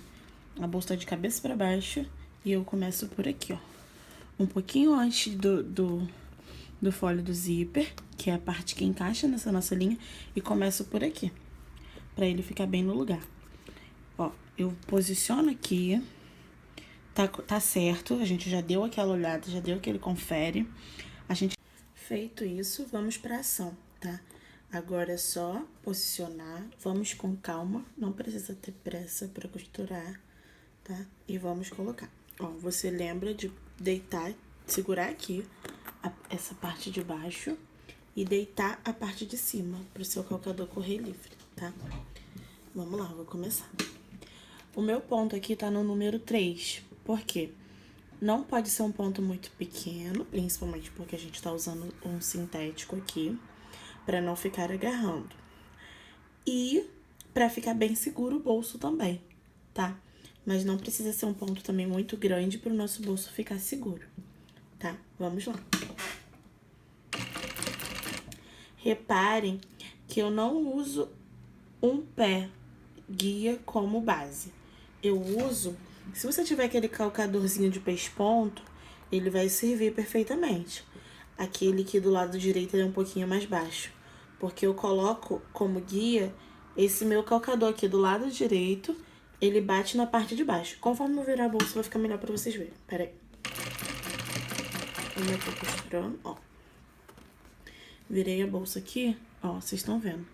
A bolsa tá de cabeça pra baixo e eu começo por aqui, ó. Um pouquinho antes do fole do zíper, que é a parte que encaixa nessa nossa linha, e começo por aqui, pra ele ficar bem no lugar. Ó, eu posiciono aqui... Tá certo, a gente já deu aquela olhada, já deu aquele confere. A gente... Feito isso, vamos pra ação, tá? Agora é só posicionar, vamos com calma, não precisa ter pressa pra costurar, tá? E vamos colocar. Ó, você lembra de deitar, segurar aqui essa parte de baixo e deitar a parte de cima, pro seu calcador correr livre, tá? Vamos lá, vou começar. O meu ponto aqui tá no número 3. Por quê? Não pode ser um ponto muito pequeno, principalmente porque a gente tá usando um sintético aqui, pra não ficar agarrando. E pra ficar bem seguro o bolso também, tá? Mas não precisa ser um ponto também muito grande pro nosso bolso ficar seguro, tá? Vamos lá. Reparem que eu não uso um pé guia como base. Eu uso, se você tiver aquele calcadorzinho de pesponto, ele vai servir perfeitamente. Aquele aqui do lado direito ele é um pouquinho mais baixo, porque eu coloco como guia esse meu calcador aqui do lado direito, ele bate na parte de baixo. Conforme eu virar a bolsa, vai ficar melhor pra vocês verem. Pera aí. Como eu tô costurando, ó. Virei a bolsa aqui, ó, vocês estão vendo.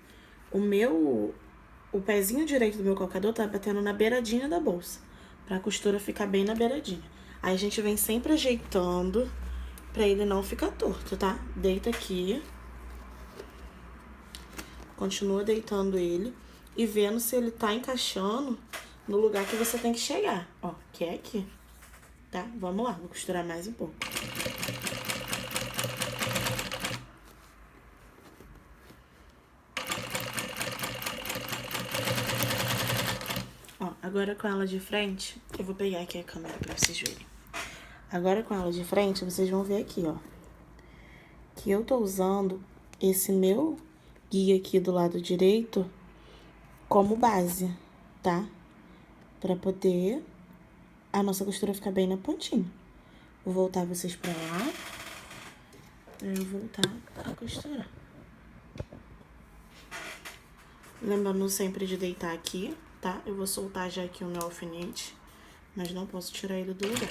O pezinho direito do meu calcador tá batendo na beiradinha da bolsa, pra costura ficar bem na beiradinha. Aí a gente vem sempre ajeitando pra ele não ficar torto, tá? Deita aqui. Continua deitando ele e vendo se ele tá encaixando no lugar que você tem que chegar. Ó, que é aqui, tá? Vamos lá, vou costurar mais um pouco. Ó, agora com ela de frente, eu vou pegar aqui a câmera pra vocês verem. Agora com ela de frente, vocês vão ver aqui, ó, que eu tô usando esse meu guia aqui do lado direito como base, tá? Pra poder a nossa costura ficar bem na pontinha. Vou voltar vocês pra lá, pra eu voltar a costurar. Lembrando sempre de deitar aqui, tá? Eu vou soltar já aqui o meu alfinete, mas não posso tirar ele do lugar.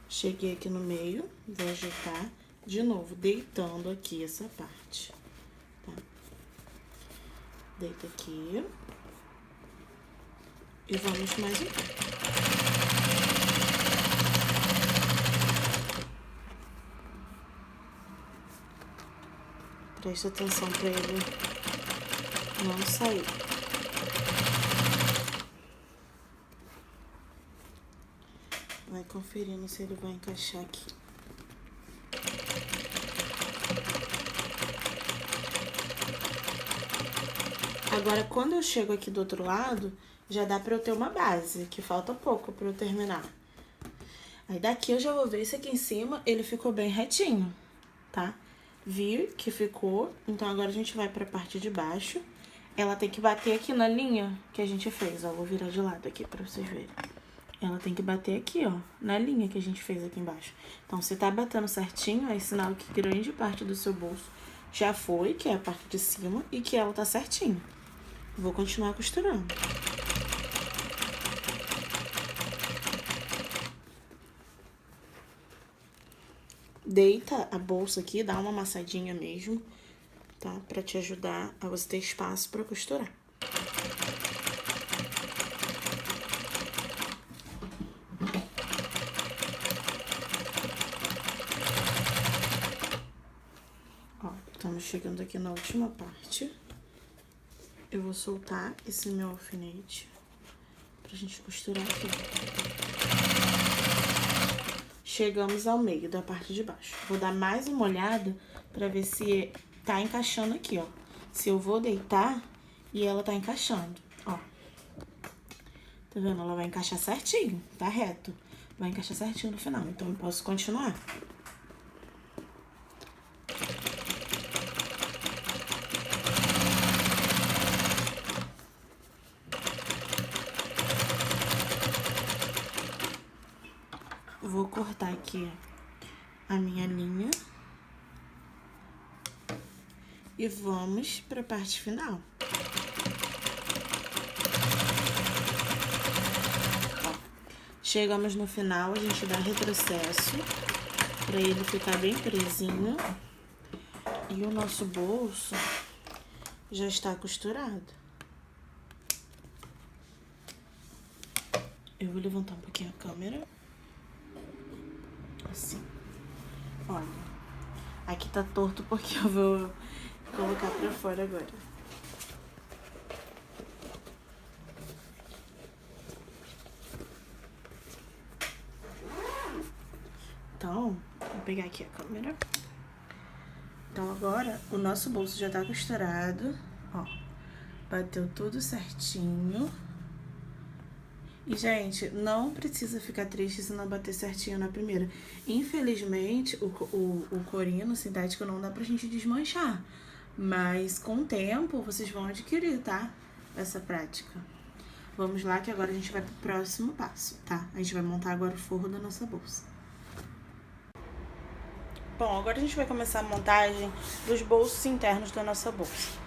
Cheguei aqui no meio, vou ajeitar de novo, deitando aqui essa parte, tá? Deita aqui. E vamos mais um pouco. Presta atenção pra ele não sair. Vai conferindo se ele vai encaixar aqui. Agora, quando eu chego aqui do outro lado, já dá pra eu ter uma base, que falta pouco pra eu terminar. Aí daqui eu já vou ver se aqui em cima ele ficou bem retinho, tá? Vi que ficou, então agora a gente vai pra parte de baixo. Ela tem que bater aqui na linha que a gente fez, ó. Vou virar de lado aqui pra vocês verem. Ela tem que bater aqui, ó, na linha que a gente fez aqui embaixo. Então, se tá batendo certinho, é sinal que grande parte do seu bolso já foi, que é a parte de cima, e que ela tá certinho. Vou continuar costurando. Deita a bolsa aqui, dá uma amassadinha mesmo, tá? Pra te ajudar a você ter espaço pra costurar. Ó, estamos chegando aqui na última parte. Eu vou soltar esse meu alfinete pra gente costurar aqui. Chegamos ao meio da parte de baixo. Vou dar mais uma olhada pra ver se tá encaixando aqui, ó. Se eu vou deitar e ela tá encaixando, ó. Tá vendo? Ela vai encaixar certinho, tá reto. Vai encaixar certinho no final, então eu posso continuar. Vou cortar aqui a minha linha. E vamos pra parte final. Ó, chegamos no final, a gente dá retrocesso pra ele ficar bem presinho. E o nosso bolso já está costurado. Eu vou levantar um pouquinho a câmera. Assim. Olha, aqui tá torto porque eu vou colocar pra fora agora. Então, vou pegar aqui a câmera. Então agora o nosso bolso já tá costurado, ó. Bateu tudo certinho. E, gente, não precisa ficar triste se não bater certinho na primeira. Infelizmente, o corino sintético não dá pra gente desmanchar. Mas com o tempo, vocês vão adquirir, tá? Essa prática. Vamos lá que agora a gente vai pro próximo passo, tá? A gente vai montar agora o forro da nossa bolsa. Bom, agora a gente vai começar a montagem dos bolsos internos da nossa bolsa.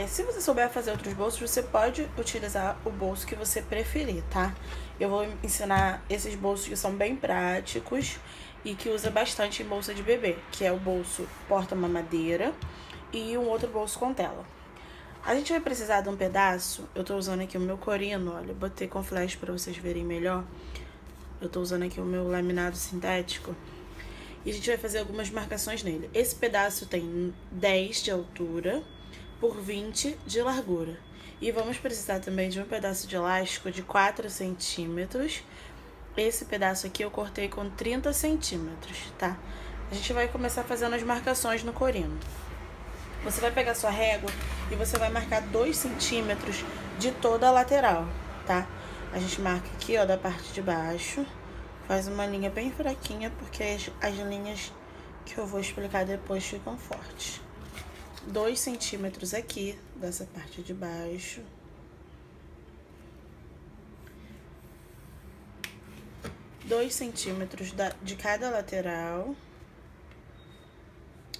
Se você souber fazer outros bolsos, você pode utilizar o bolso que você preferir, tá? Eu vou ensinar esses bolsos que são bem práticos e que usa bastante em bolsa de bebê, que é o bolso porta-mamadeira e um outro bolso com tela. A gente vai precisar de um pedaço, eu tô usando aqui o meu corino, olha, eu botei com flash pra vocês verem melhor. Eu tô usando aqui o meu laminado sintético. E a gente vai fazer algumas marcações nele. Esse pedaço tem 10 de altura por 20 de largura. E vamos precisar também de um pedaço de elástico de 4 centímetros. Esse pedaço aqui eu cortei com 30 centímetros, tá? A gente vai começar fazendo as marcações no corino. Você vai pegar sua régua e você vai marcar 2 centímetros de toda a lateral, tá? A gente marca aqui, ó, da parte de baixo. Faz uma linha bem fraquinha, porque as linhas que eu vou explicar depois ficam fortes. 2 centímetros aqui, dessa parte de baixo. Dois centímetros de cada lateral.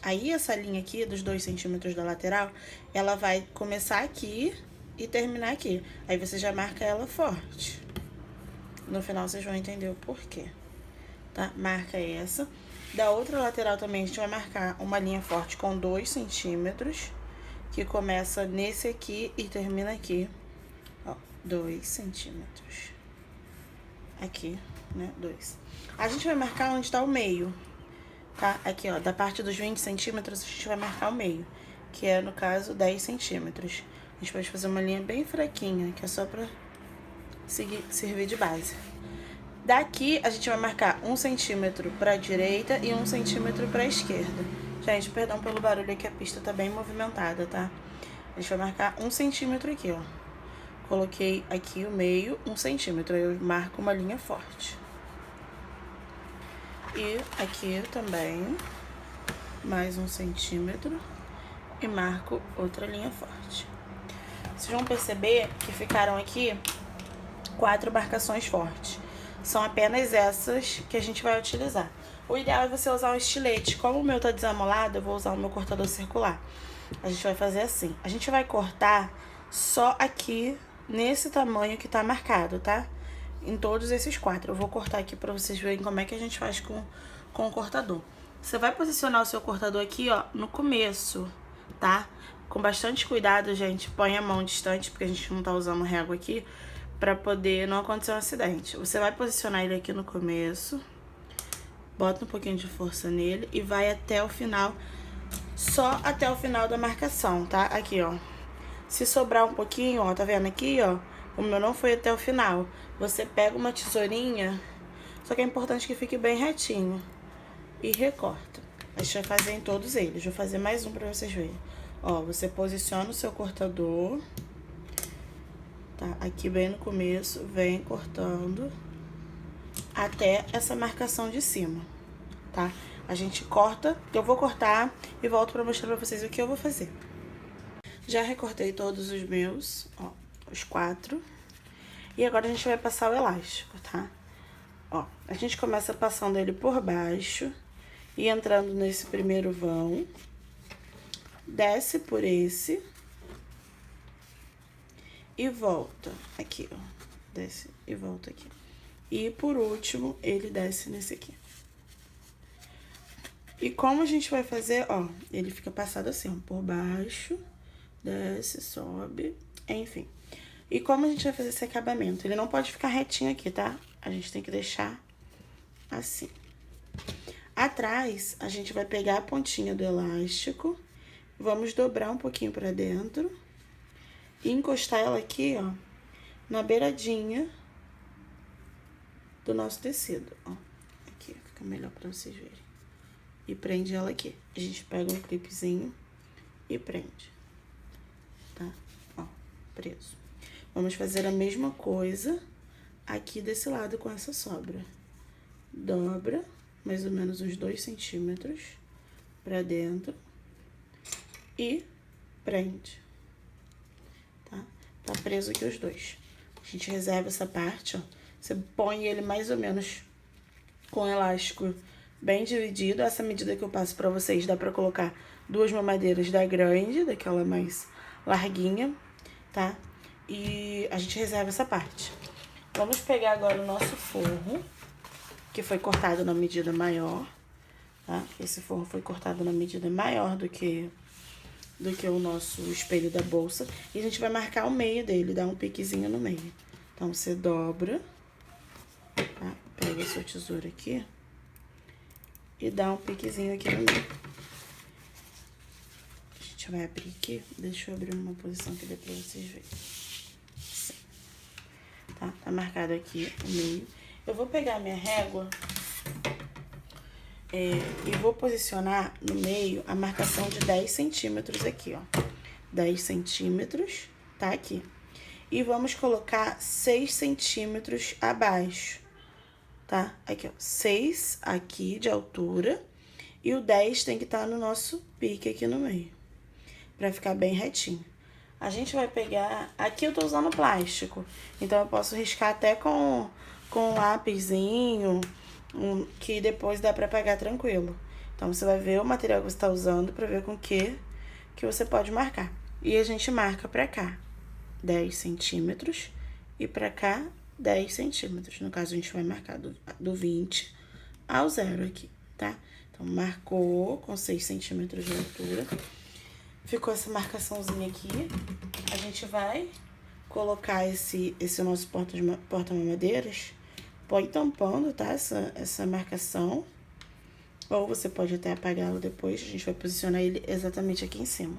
Aí, essa linha aqui, dos 2 centímetros da lateral, ela vai começar aqui e terminar aqui. Aí, você já marca ela forte. No final, vocês vão entender o porquê, tá? Marca essa. Da outra lateral também, a gente vai marcar uma linha forte com 2 centímetros, que começa nesse aqui e termina aqui, ó, 2 centímetros. Aqui, né, 2. A gente vai marcar onde tá o meio, tá? Aqui, ó, da parte dos 20 centímetros, a gente vai marcar o meio, que é, no caso, 10 centímetros. A gente pode fazer uma linha bem fraquinha, que é só pra servir de base. Daqui, a gente vai marcar 1 centímetro pra direita e 1 centímetro pra esquerda. Gente, perdão pelo barulho, é que a pista tá bem movimentada, tá? A gente vai marcar 1 centímetro aqui, ó. Coloquei aqui o meio, 1 centímetro. Aí eu marco uma linha forte. E aqui também, mais 1 centímetro. E marco outra linha forte. Vocês vão perceber que ficaram aqui 4 marcações fortes. São apenas essas que a gente vai utilizar. O ideal é você usar um estilete. Como o meu tá desamolado, eu vou usar o meu cortador circular. A gente vai fazer assim. A gente vai cortar só aqui, nesse tamanho que tá marcado, tá? Em todos esses 4. Eu vou cortar aqui pra vocês verem como é que a gente faz com o cortador. Você vai posicionar o seu cortador aqui, ó, no começo, tá? Com bastante cuidado, gente. Põe a mão distante, porque a gente não tá usando régua aqui, pra poder não acontecer um acidente. Você vai posicionar ele aqui no começo, bota um pouquinho de força nele e vai até o final, só até o final da marcação, tá? Aqui, ó. Se sobrar um pouquinho, ó, tá vendo aqui, ó? O meu não foi até o final. Você pega uma tesourinha, só que é importante que fique bem retinho, e recorta. A gente vai fazer em todos eles. Vou fazer mais um pra vocês verem. Ó, você posiciona o seu cortador, tá? Aqui bem no começo, vem cortando até essa marcação de cima, tá? A gente corta, eu vou cortar e volto pra mostrar pra vocês o que eu vou fazer. Já recortei todos os meus, ó, os 4. E agora a gente vai passar o elástico, tá? Ó, a gente começa passando ele por baixo e entrando nesse primeiro vão. Desce por esse e volta aqui, ó. Desce e volta aqui. E por último, ele desce nesse aqui. E como a gente vai fazer, ó, ele fica passado assim, ó, por baixo, desce, sobe, enfim. E como a gente vai fazer esse acabamento? Ele não pode ficar retinho aqui, tá? A gente tem que deixar assim. Atrás, a gente vai pegar a pontinha do elástico, vamos dobrar um pouquinho pra dentro e encostar ela aqui, ó, na beiradinha do nosso tecido, ó. Aqui, fica melhor pra vocês verem. e prende ela aqui. A gente pega um clipezinho e prende, tá? Ó, preso. Vamos fazer a mesma coisa aqui desse lado com essa sobra. Dobra mais ou menos uns 2 centímetros pra dentro e prende, tá? Tá preso aqui os dois. A gente reserva essa parte, ó. Você põe ele mais ou menos com o elástico bem dividido. Essa medida que eu passo pra vocês, dá pra colocar 2 mamadeiras da grande, daquela mais larguinha, tá? E a gente reserva essa parte. Vamos pegar agora o nosso forro, que foi cortado na medida maior, tá? Esse forro foi cortado na medida maior do que o nosso espelho da bolsa. E a gente vai marcar o meio dele, dar um piquezinho no meio. Então, você dobra, tá? Pega a sua tesoura aqui e dá um piquezinho aqui no meio. A gente vai abrir aqui, deixa eu abrir uma posição que dê pra vocês verem. Assim. Tá? Tá marcado aqui o meio. Eu vou pegar a minha régua e vou posicionar no meio a marcação de 10 centímetros aqui, ó. 10 centímetros, tá aqui. E vamos colocar 6 centímetros abaixo, tá? Aqui, ó, 6 aqui de altura e o 10 tem que estar no nosso pique aqui no meio, pra ficar bem retinho. A gente vai pegar... Aqui eu tô usando plástico, então eu posso riscar até com um lápisinho, que depois dá pra pegar tranquilo. Então, você vai ver o material que você tá usando pra ver com o que você pode marcar. E a gente marca pra cá 10 centímetros e pra cá 10 centímetros. No caso, a gente vai marcar do 20 ao 0 aqui, tá? Então, marcou com 6 centímetros de altura. Ficou essa marcaçãozinha aqui. A gente vai colocar esse nosso porta-mamadeiras. Põe tampando, tá? Essa marcação. Ou você pode até apagá-lo depois. A gente vai posicionar ele exatamente aqui em cima.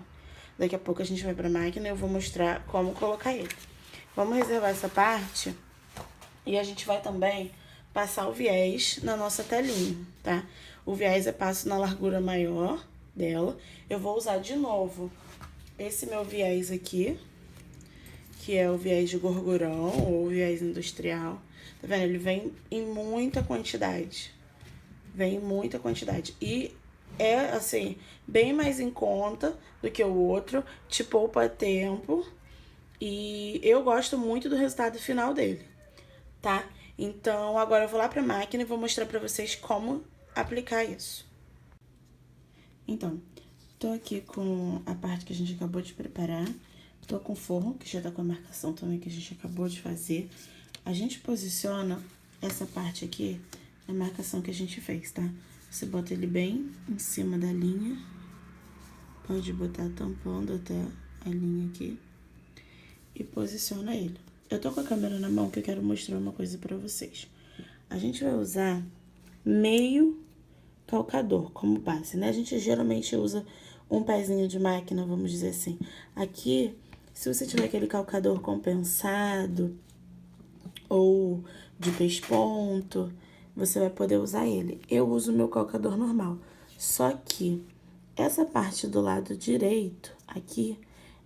Daqui a pouco a gente vai pra máquina e eu vou mostrar como colocar ele. Vamos reservar essa parte. E a gente vai também passar o viés na nossa telinha, tá? O viés eu passo na largura maior dela. Eu vou usar de novo esse meu viés aqui, que é o viés de gorgurão ou viés industrial. Tá vendo? Ele vem em muita quantidade. Vem em muita quantidade. E é, assim, bem mais em conta do que o outro. Te poupa tempo. E eu gosto muito do resultado final dele, tá? Então, agora eu vou lá pra máquina e vou mostrar pra vocês como aplicar isso. Então, tô aqui com a parte que a gente acabou de preparar. Tô com o forro, que já tá com a marcação também que a gente acabou de fazer. A gente posiciona essa parte aqui na marcação que a gente fez, tá? Você bota ele bem em cima da linha. Pode botar tampando até a linha aqui. E posiciona ele. Eu tô com a câmera na mão que eu quero mostrar uma coisa pra vocês. A gente vai usar meio calcador como base, né? A gente geralmente usa um pezinho de máquina, vamos dizer assim. Aqui, se você tiver aquele calcador compensado ou de pesponto, você vai poder usar ele. Eu uso o meu calcador normal. Só que essa parte do lado direito, aqui,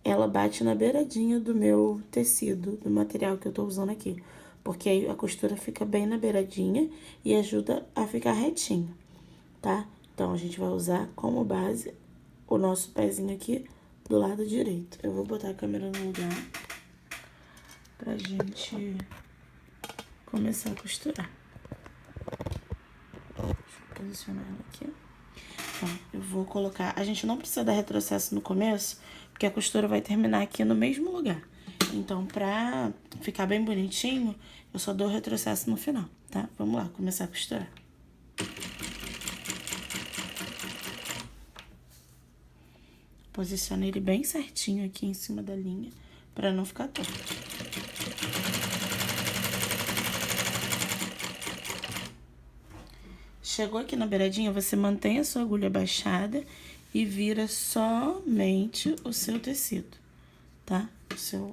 ela bate na beiradinha do meu tecido, do material que eu tô usando aqui. Porque aí a costura fica bem na beiradinha e ajuda a ficar retinho, tá? Então, a gente vai usar como base o nosso pezinho aqui do lado direito. Eu vou botar a câmera no lugar pra gente começar a costurar. Deixa eu posicionar ela aqui. Então, eu vou colocar... A gente não precisa dar retrocesso no começo, porque a costura vai terminar aqui no mesmo lugar. Então, pra ficar bem bonitinho, eu só dou retrocesso no final, tá? Vamos lá, começar a costurar. Posiciona ele bem certinho aqui em cima da linha, pra não ficar torto. Chegou aqui na beiradinha, você mantém a sua agulha baixada e vira somente o seu tecido, tá?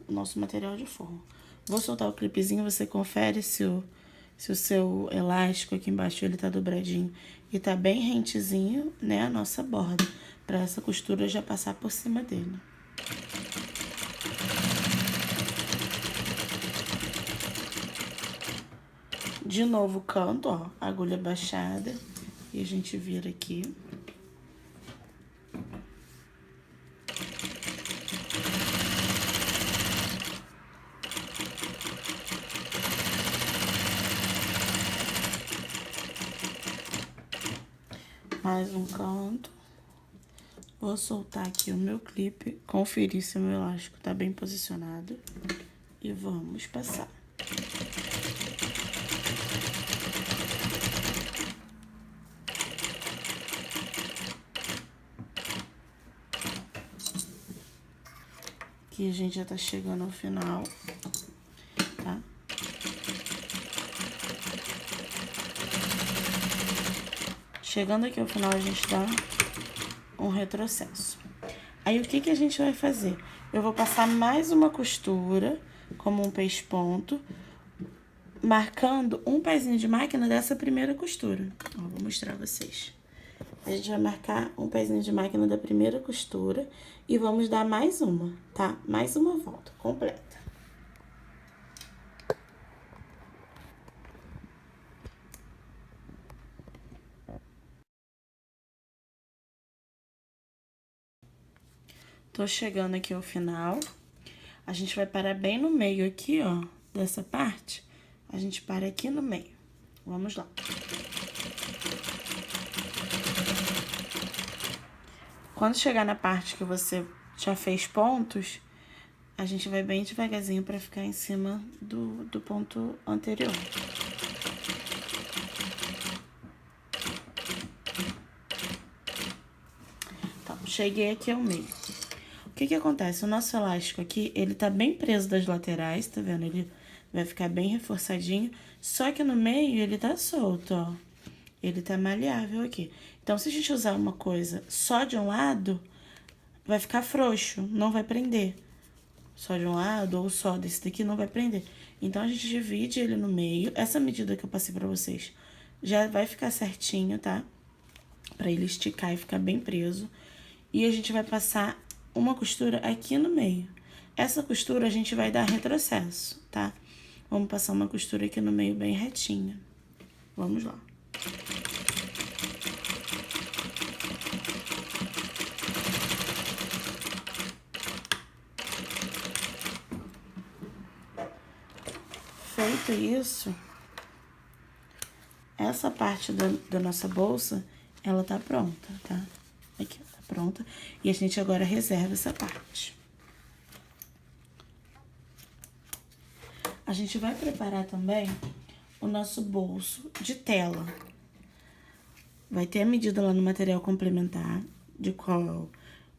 O nosso material de forro. Vou soltar o clipezinho, você confere se se o seu elástico aqui embaixo ele tá dobradinho e tá bem rentezinho, né, a nossa borda, para essa costura já passar por cima dele. De novo canto, ó, agulha baixada, e a gente vira aqui. Mais um canto. Vou soltar aqui o meu clipe, conferir se o meu elástico tá bem posicionado. E vamos passar. Aqui a gente já tá chegando ao final, tá? Chegando aqui ao final, a gente dá um retrocesso. Aí, o que a gente vai fazer? Eu vou passar mais uma costura, como um pesponto, marcando um pezinho de máquina dessa primeira costura. Ó, vou mostrar a vocês. A gente vai marcar um pezinho de máquina da primeira costura e vamos dar mais uma, tá? Mais uma volta completa. Tô chegando aqui ao final. A gente vai parar bem no meio aqui, ó, dessa parte. A gente para aqui no meio. Vamos lá. Quando chegar na parte que você já fez pontos, a gente vai bem devagarzinho pra ficar em cima do ponto anterior. Então, cheguei aqui ao meio. O que acontece? O nosso elástico aqui, ele tá bem preso das laterais, tá vendo? Ele vai ficar bem reforçadinho, só que no meio ele tá solto, ó. Ele tá maleável aqui. Então, se a gente usar uma coisa só de um lado, vai ficar frouxo, não vai prender. Só de um lado ou só desse daqui não vai prender. Então, a gente divide ele no meio. Essa medida que eu passei pra vocês já vai ficar certinho, tá? Pra ele esticar e ficar bem preso. E a gente vai passar uma costura aqui no meio. Essa costura a gente vai dar retrocesso, tá? Vamos passar uma costura aqui no meio bem retinha. Vamos lá. Feito isso, essa parte da nossa bolsa, ela tá pronta, tá? Aqui, tá pronta. E a gente agora reserva essa parte. A gente vai preparar também o nosso bolso de tela. Vai ter a medida lá no material complementar, de qual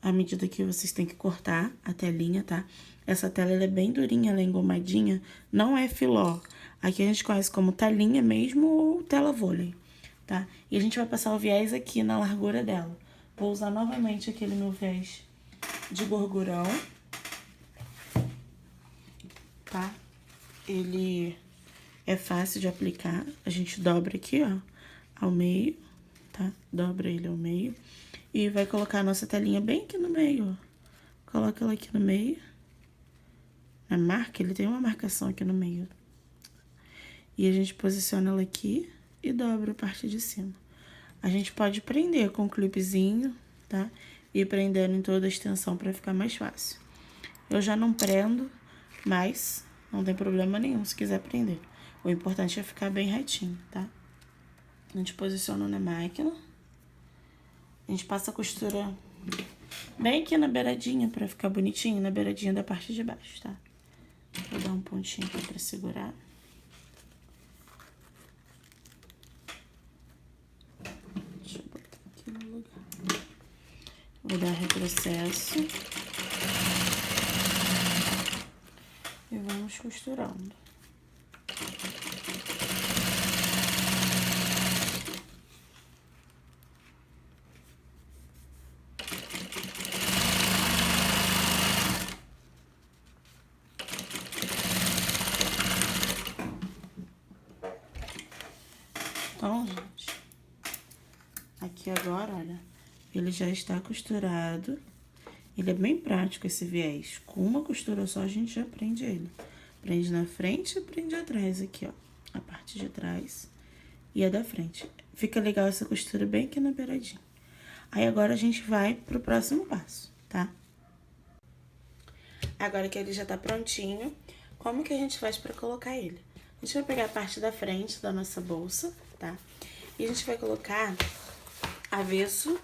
a medida que vocês têm que cortar a telinha, tá? Essa tela, ela é bem durinha, ela é engomadinha, não é filó. Aqui a gente conhece como telinha mesmo ou tela vôlei, tá? E a gente vai passar o viés aqui na largura dela. Vou usar novamente aquele meu viés de gorgurão, tá? Ele é fácil de aplicar. A gente dobra aqui, ó, ao meio, tá? Dobra ele ao meio. E vai colocar a nossa telinha bem aqui no meio, ó. Coloca ela aqui no meio. A marca, ele tem uma marcação aqui no meio. E a gente posiciona ela aqui e dobra a parte de cima. A gente pode prender com um clipezinho, tá? E prendendo em toda a extensão pra ficar mais fácil. Eu já não prendo, mas não tem problema nenhum se quiser prender. O importante é ficar bem retinho, tá? A gente posiciona na máquina. A gente passa a costura bem aqui na beiradinha pra ficar bonitinho, na beiradinha da parte de baixo, tá? Vou dar um pontinho aqui pra segurar. Deixa eu botar aqui no lugar. Vou dar retrocesso. E vamos costurando. Então, gente, aqui agora, olha, ele já está costurado. Ele é bem prático esse viés. Com uma costura só a gente já prende ele. Prende na frente e prende atrás aqui, ó. A parte de trás e a da frente. Fica legal essa costura bem aqui na beiradinha. Aí agora a gente vai pro próximo passo, tá? Agora que ele já tá prontinho, como que a gente faz pra colocar ele? A gente vai pegar a parte da frente da nossa bolsa, tá? E a gente vai colocar avesso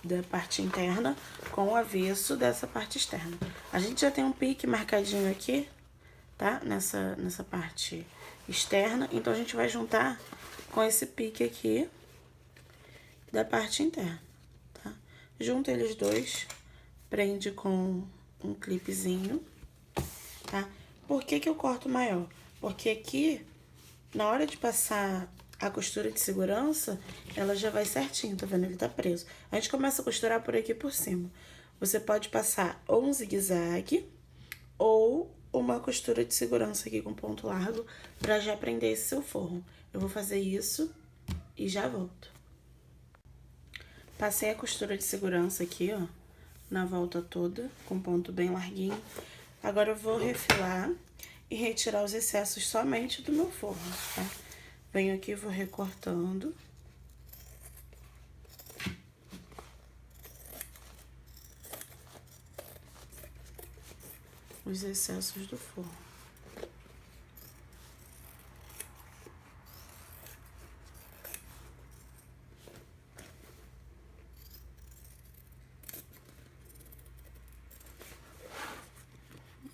da parte interna com o avesso dessa parte externa. A gente já tem um pique marcadinho aqui, tá? Nessa parte externa, então a gente vai juntar com esse pique aqui da parte interna, tá? Junta eles dois, prende com um clipezinho, tá? Por que que eu corto maior? Porque aqui, na hora de passar a costura de segurança, ela já vai certinho, tá vendo? Ele tá preso. A gente começa a costurar por aqui por cima. Você pode passar ou um zigue-zague ou uma costura de segurança aqui com ponto largo pra já prender esse seu forro. Eu vou fazer isso e já volto. Passei a costura de segurança aqui, ó, na volta toda, com ponto bem larguinho. Agora eu vou refilar e retirar os excessos somente do meu forro, tá? Venho aqui e vou recortando. Os excessos do forro.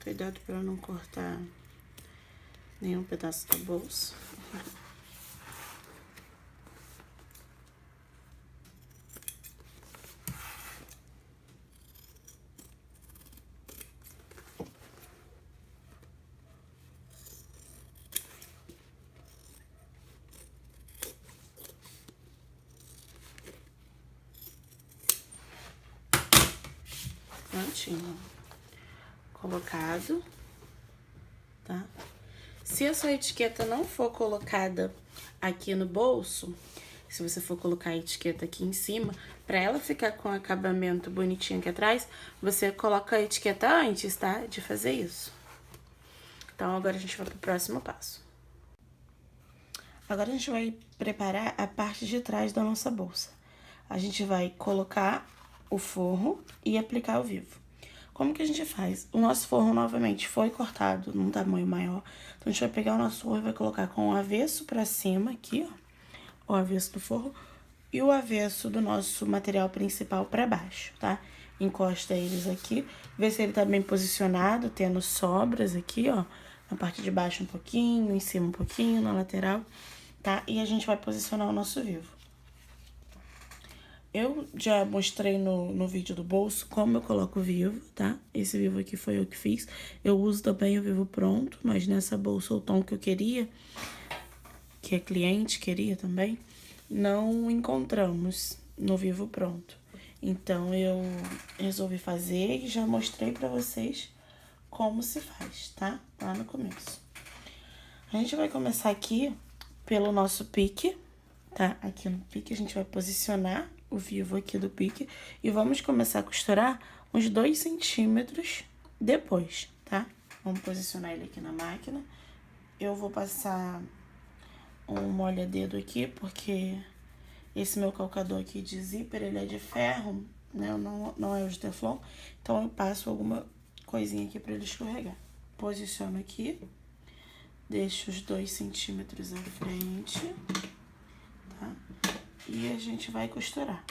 Cuidado para não cortar nenhum pedaço da bolsa. Prontinho. Colocado, tá? Se a sua etiqueta não for colocada aqui no bolso, se você for colocar a etiqueta aqui em cima, pra ela ficar com o acabamento bonitinho aqui atrás, você coloca a etiqueta antes, tá? De fazer isso. Então, agora a gente vai pro próximo passo. Agora a gente vai preparar a parte de trás da nossa bolsa. A gente vai colocar o forro e aplicar ao vivo. Como que a gente faz? O nosso forro, novamente, foi cortado num tamanho maior. Então, a gente vai pegar o nosso forro e vai colocar com o avesso pra cima aqui, ó. O avesso do forro e o avesso do nosso material principal pra baixo, tá? Encosta eles aqui, vê se ele tá bem posicionado, tendo sobras aqui, ó. Na parte de baixo um pouquinho, em cima um pouquinho, na lateral, tá? E a gente vai posicionar o nosso vivo. Eu já mostrei no vídeo do bolso como eu coloco o vivo, tá? Esse vivo aqui foi eu que fiz. Eu uso também o vivo pronto, mas nessa bolsa o tom que eu queria, que a cliente queria também, não encontramos no vivo pronto. Então, eu resolvi fazer e já mostrei pra vocês como se faz, tá? Lá no começo. A gente vai começar aqui pelo nosso pique, tá? Aqui no pique a gente vai posicionar o vivo aqui do pique e vamos começar a costurar uns 2 centímetros depois, tá? Vamos posicionar ele aqui na máquina. Eu vou passar um molha-dedo aqui, porque esse meu calcador aqui de zíper, ele é de ferro, né? Não é o de teflon, então eu passo alguma coisinha aqui pra ele escorregar. Posiciono aqui, deixo os 2 centímetros à frente, tá? E a gente vai costurar.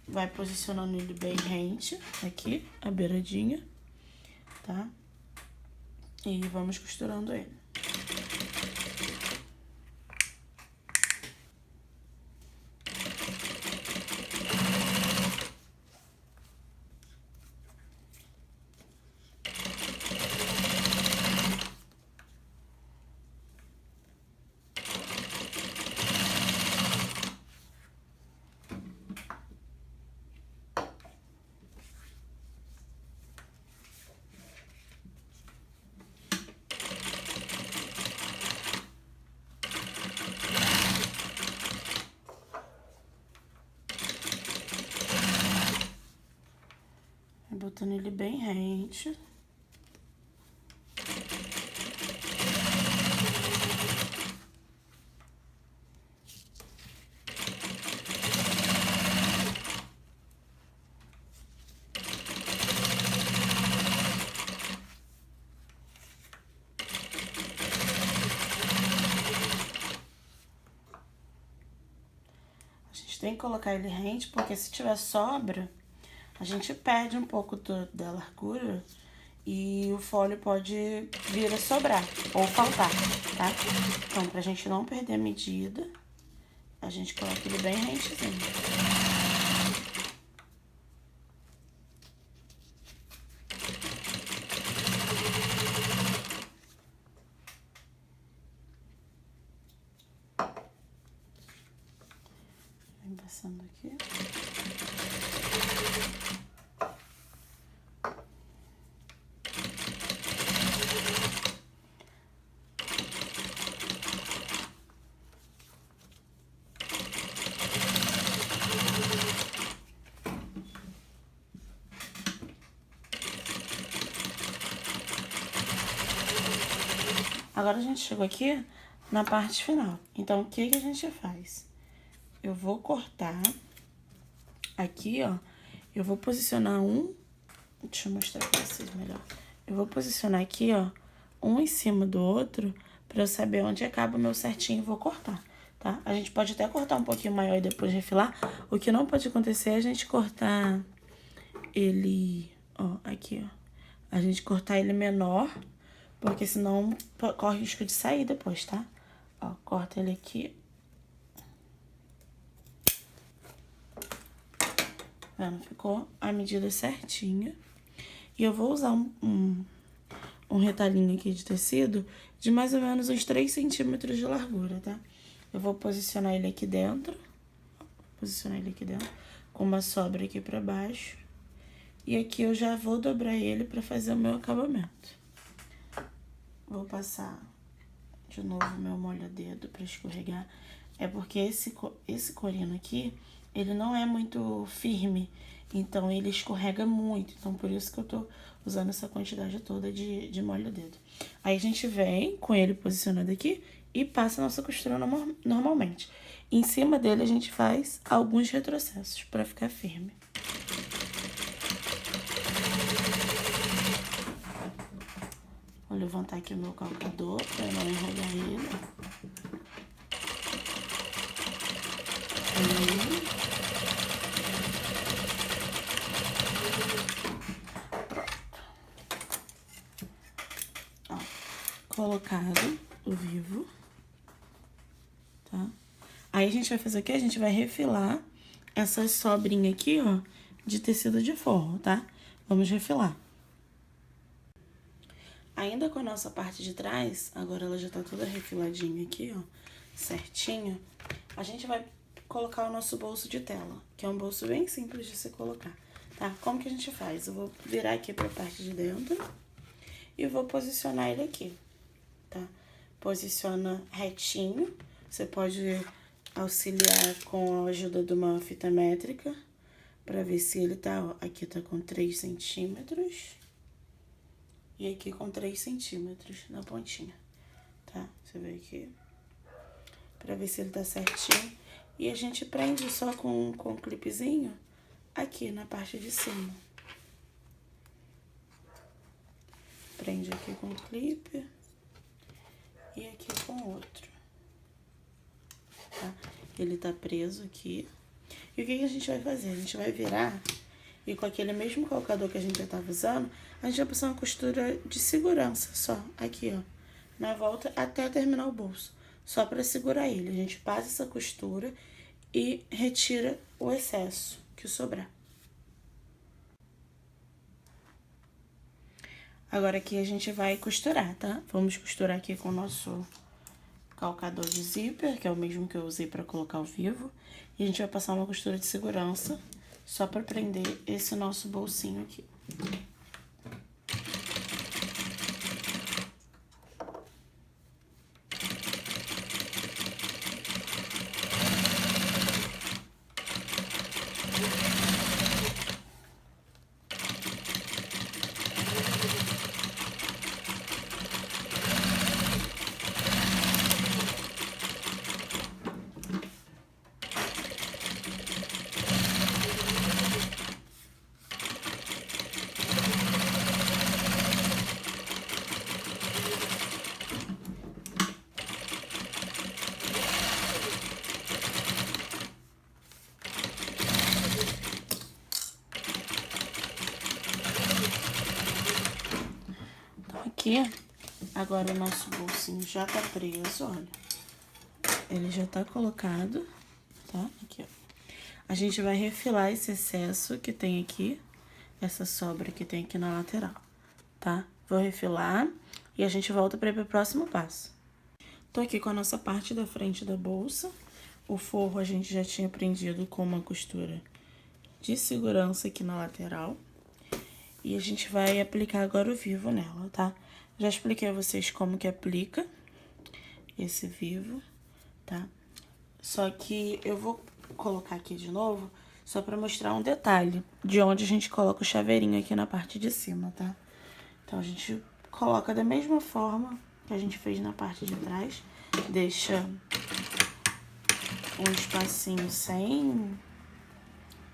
Vai posicionando ele bem rente, aqui, a beiradinha, tá? E vamos costurando ele. botando ele bem rente. Tem que colocar ele rente, porque se tiver sobra, a gente perde um pouco da largura e o fólio pode vir a sobrar ou faltar, tá? Então, pra gente não perder a medida, a gente coloca ele bem rentezinho. Passando aqui. Agora a gente chegou aqui na parte final. Então, o que a gente faz? Eu vou cortar aqui, ó. Eu vou posicionar deixa eu mostrar pra vocês melhor. Eu vou posicionar aqui, ó, um em cima do outro, pra eu saber onde acaba o meu certinho e vou cortar, tá? A gente pode até cortar um pouquinho maior e depois refilar. O que não pode acontecer é a gente cortar ele, ó, aqui, ó. A gente cortar ele menor, porque senão corre risco de sair depois, tá? Ó, corta ele aqui. Vendo? Ficou a medida certinha. E eu vou usar um retalhinho aqui de tecido de mais ou menos uns 3 centímetros de largura, tá? Eu vou posicionar ele aqui dentro. Posicionar ele aqui dentro. Com uma sobra aqui pra baixo. E aqui eu já vou dobrar ele pra fazer o meu acabamento. Vou passar de novo meu molha-dedo pra escorregar. É porque esse corino aqui, ele não é muito firme, então ele escorrega muito. Então, por isso que eu tô usando essa quantidade toda de molha-dedo. Aí a gente vem com ele posicionado aqui e passa a nossa costura normalmente. Em cima dele a gente faz alguns retrocessos pra ficar firme. Vou levantar aqui o meu calcador pra não enrolar ele. Ó, colocado o vivo, tá? Aí a gente vai fazer o quê? A gente vai refilar essa sobrinha aqui, ó, de tecido de forro, tá? Vamos refilar. Ainda com a nossa parte de trás, agora ela já tá toda refiladinha aqui, ó, certinha. A gente vai colocar o nosso bolso de tela, que é um bolso bem simples de se colocar, tá? Como que a gente faz? Eu vou virar aqui pra parte de dentro e vou posicionar ele aqui, tá? Posiciona retinho. Você pode auxiliar com a ajuda de uma fita métrica pra ver se ele tá, ó, aqui tá com 3 centímetros e aqui com 3 centímetros na pontinha, tá? Você vê aqui, pra ver se ele tá certinho. E a gente prende só com um clipezinho aqui na parte de cima. Prende aqui com um clipe e aqui com outro, tá? Ele tá preso aqui. E o que a gente vai fazer? A gente vai virar e com aquele mesmo calcador que a gente já tava usando, a gente vai passar uma costura de segurança só, aqui, ó, na volta até terminar o bolso. Só pra segurar ele. A gente passa essa costura e retira o excesso que sobrar. Agora aqui a gente vai costurar, tá? Vamos costurar aqui com o nosso calcador de zíper, que é o mesmo que eu usei pra colocar o vivo. E a gente vai passar uma costura de segurança só pra prender esse nosso bolsinho aqui. aqui, agora o nosso bolsinho já tá preso, olha. Ele já tá colocado, tá? Aqui, ó. A gente vai refilar esse excesso que tem aqui, essa sobra que tem aqui na lateral, tá? Vou refilar e a gente volta para ir pro próximo passo. Tô aqui com a nossa parte da frente da bolsa. O forro a gente já tinha prendido com uma costura de segurança aqui na lateral. E a gente vai aplicar agora o vivo nela, tá? Já expliquei a vocês como que aplica esse vivo, tá? Só que eu vou colocar aqui de novo só pra mostrar um detalhe de onde a gente coloca o chaveirinho aqui na parte de cima, tá? Então, a gente coloca da mesma forma que a gente fez na parte de trás. Deixa um espacinho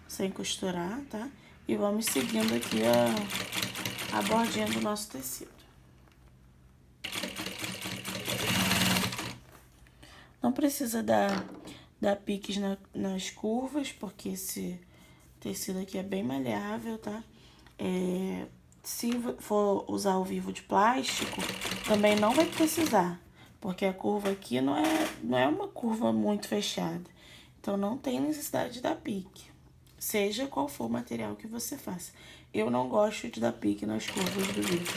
sem costurar, tá? E vamos seguindo aqui a bordinha do nosso tecido. Não precisa dar piques nas curvas, porque esse tecido aqui é bem maleável, tá? Se for usar o vivo de plástico, também não vai precisar, porque a curva aqui não é uma curva muito fechada. Então, não tem necessidade de dar pique, seja qual for o material que você faça. Eu não gosto de dar pique nas curvas do vivo,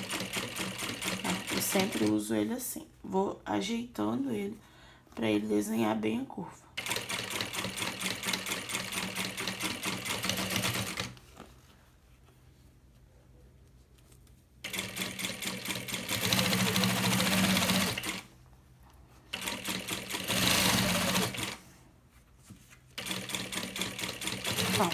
tá? Eu sempre uso ele assim. Vou ajeitando ele para ele desenhar bem a curva. Bom,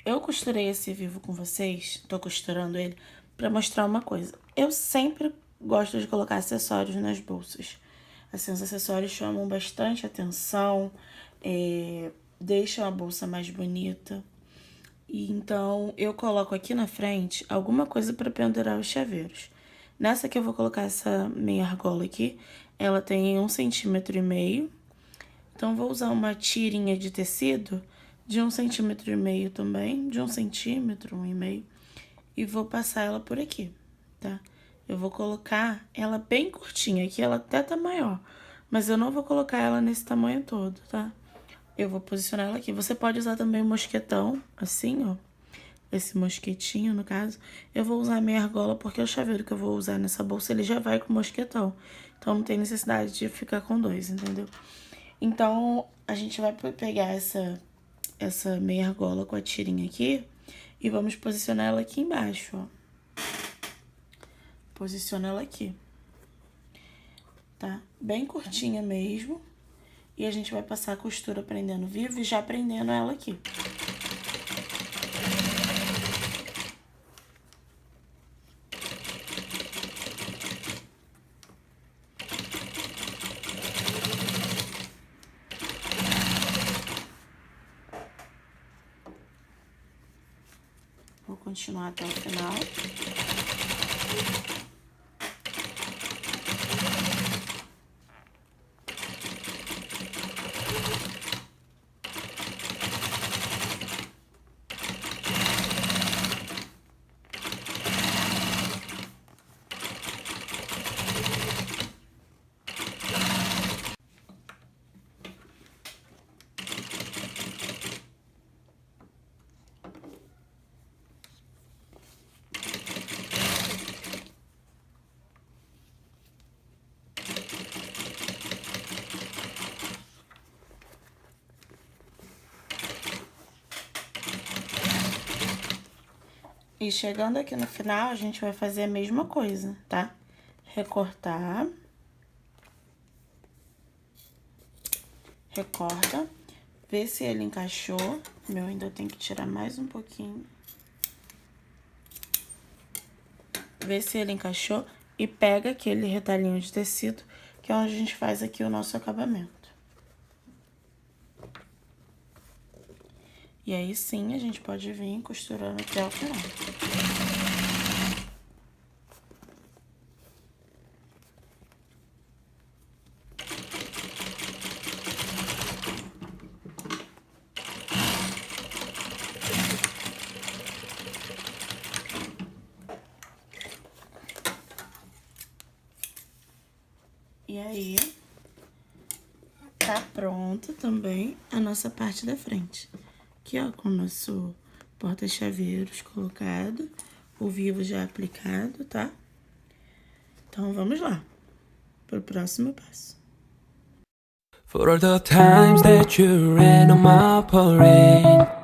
eu costurei esse vivo com vocês, tô costurando ele, pra mostrar uma coisa. Eu sempre gosto de colocar acessórios nas bolsas. Assim, os acessórios chamam bastante atenção, deixam a bolsa mais bonita. E então, eu coloco aqui na frente alguma coisa pra pendurar os chaveiros. Nessa aqui eu vou colocar essa meia argola aqui, ela tem 1,5 cm. Então, vou usar uma tirinha de tecido de 1,5 cm também, de 1 cm, 1,5 cm, e vou passar ela por aqui, tá? Eu vou colocar ela bem curtinha, aqui ela até tá maior, mas eu não vou colocar ela nesse tamanho todo, tá? Eu vou posicionar ela aqui. Você pode usar também o mosquetão, assim, ó, esse mosquetinho, no caso. Eu vou usar a meia argola porque o chaveiro que eu vou usar nessa bolsa, ele já vai com mosquetão. Então, não tem necessidade de ficar com dois, entendeu? Então, a gente vai pegar essa meia argola com a tirinha aqui e vamos posicionar ela aqui embaixo, ó. Posiciona ela aqui, tá? Bem curtinha mesmo. E a gente vai passar a costura prendendo vivo e já prendendo ela aqui. Vou continuar até o final. E chegando aqui no final, a gente vai fazer a mesma coisa, tá? Recortar. Recorta. Vê se ele encaixou. O meu ainda tem que tirar mais um pouquinho. Vê se ele encaixou e pega aquele retalhinho de tecido, que é onde a gente faz aqui o nosso acabamento. E aí sim, a gente pode vir costurando até o final. E aí, tá pronto também a nossa parte da frente. Aqui, ó, com o nosso porta-chaveiros colocado, o vivo já aplicado, tá? Então, vamos lá pro próximo passo. For all the times that you ran on my parade,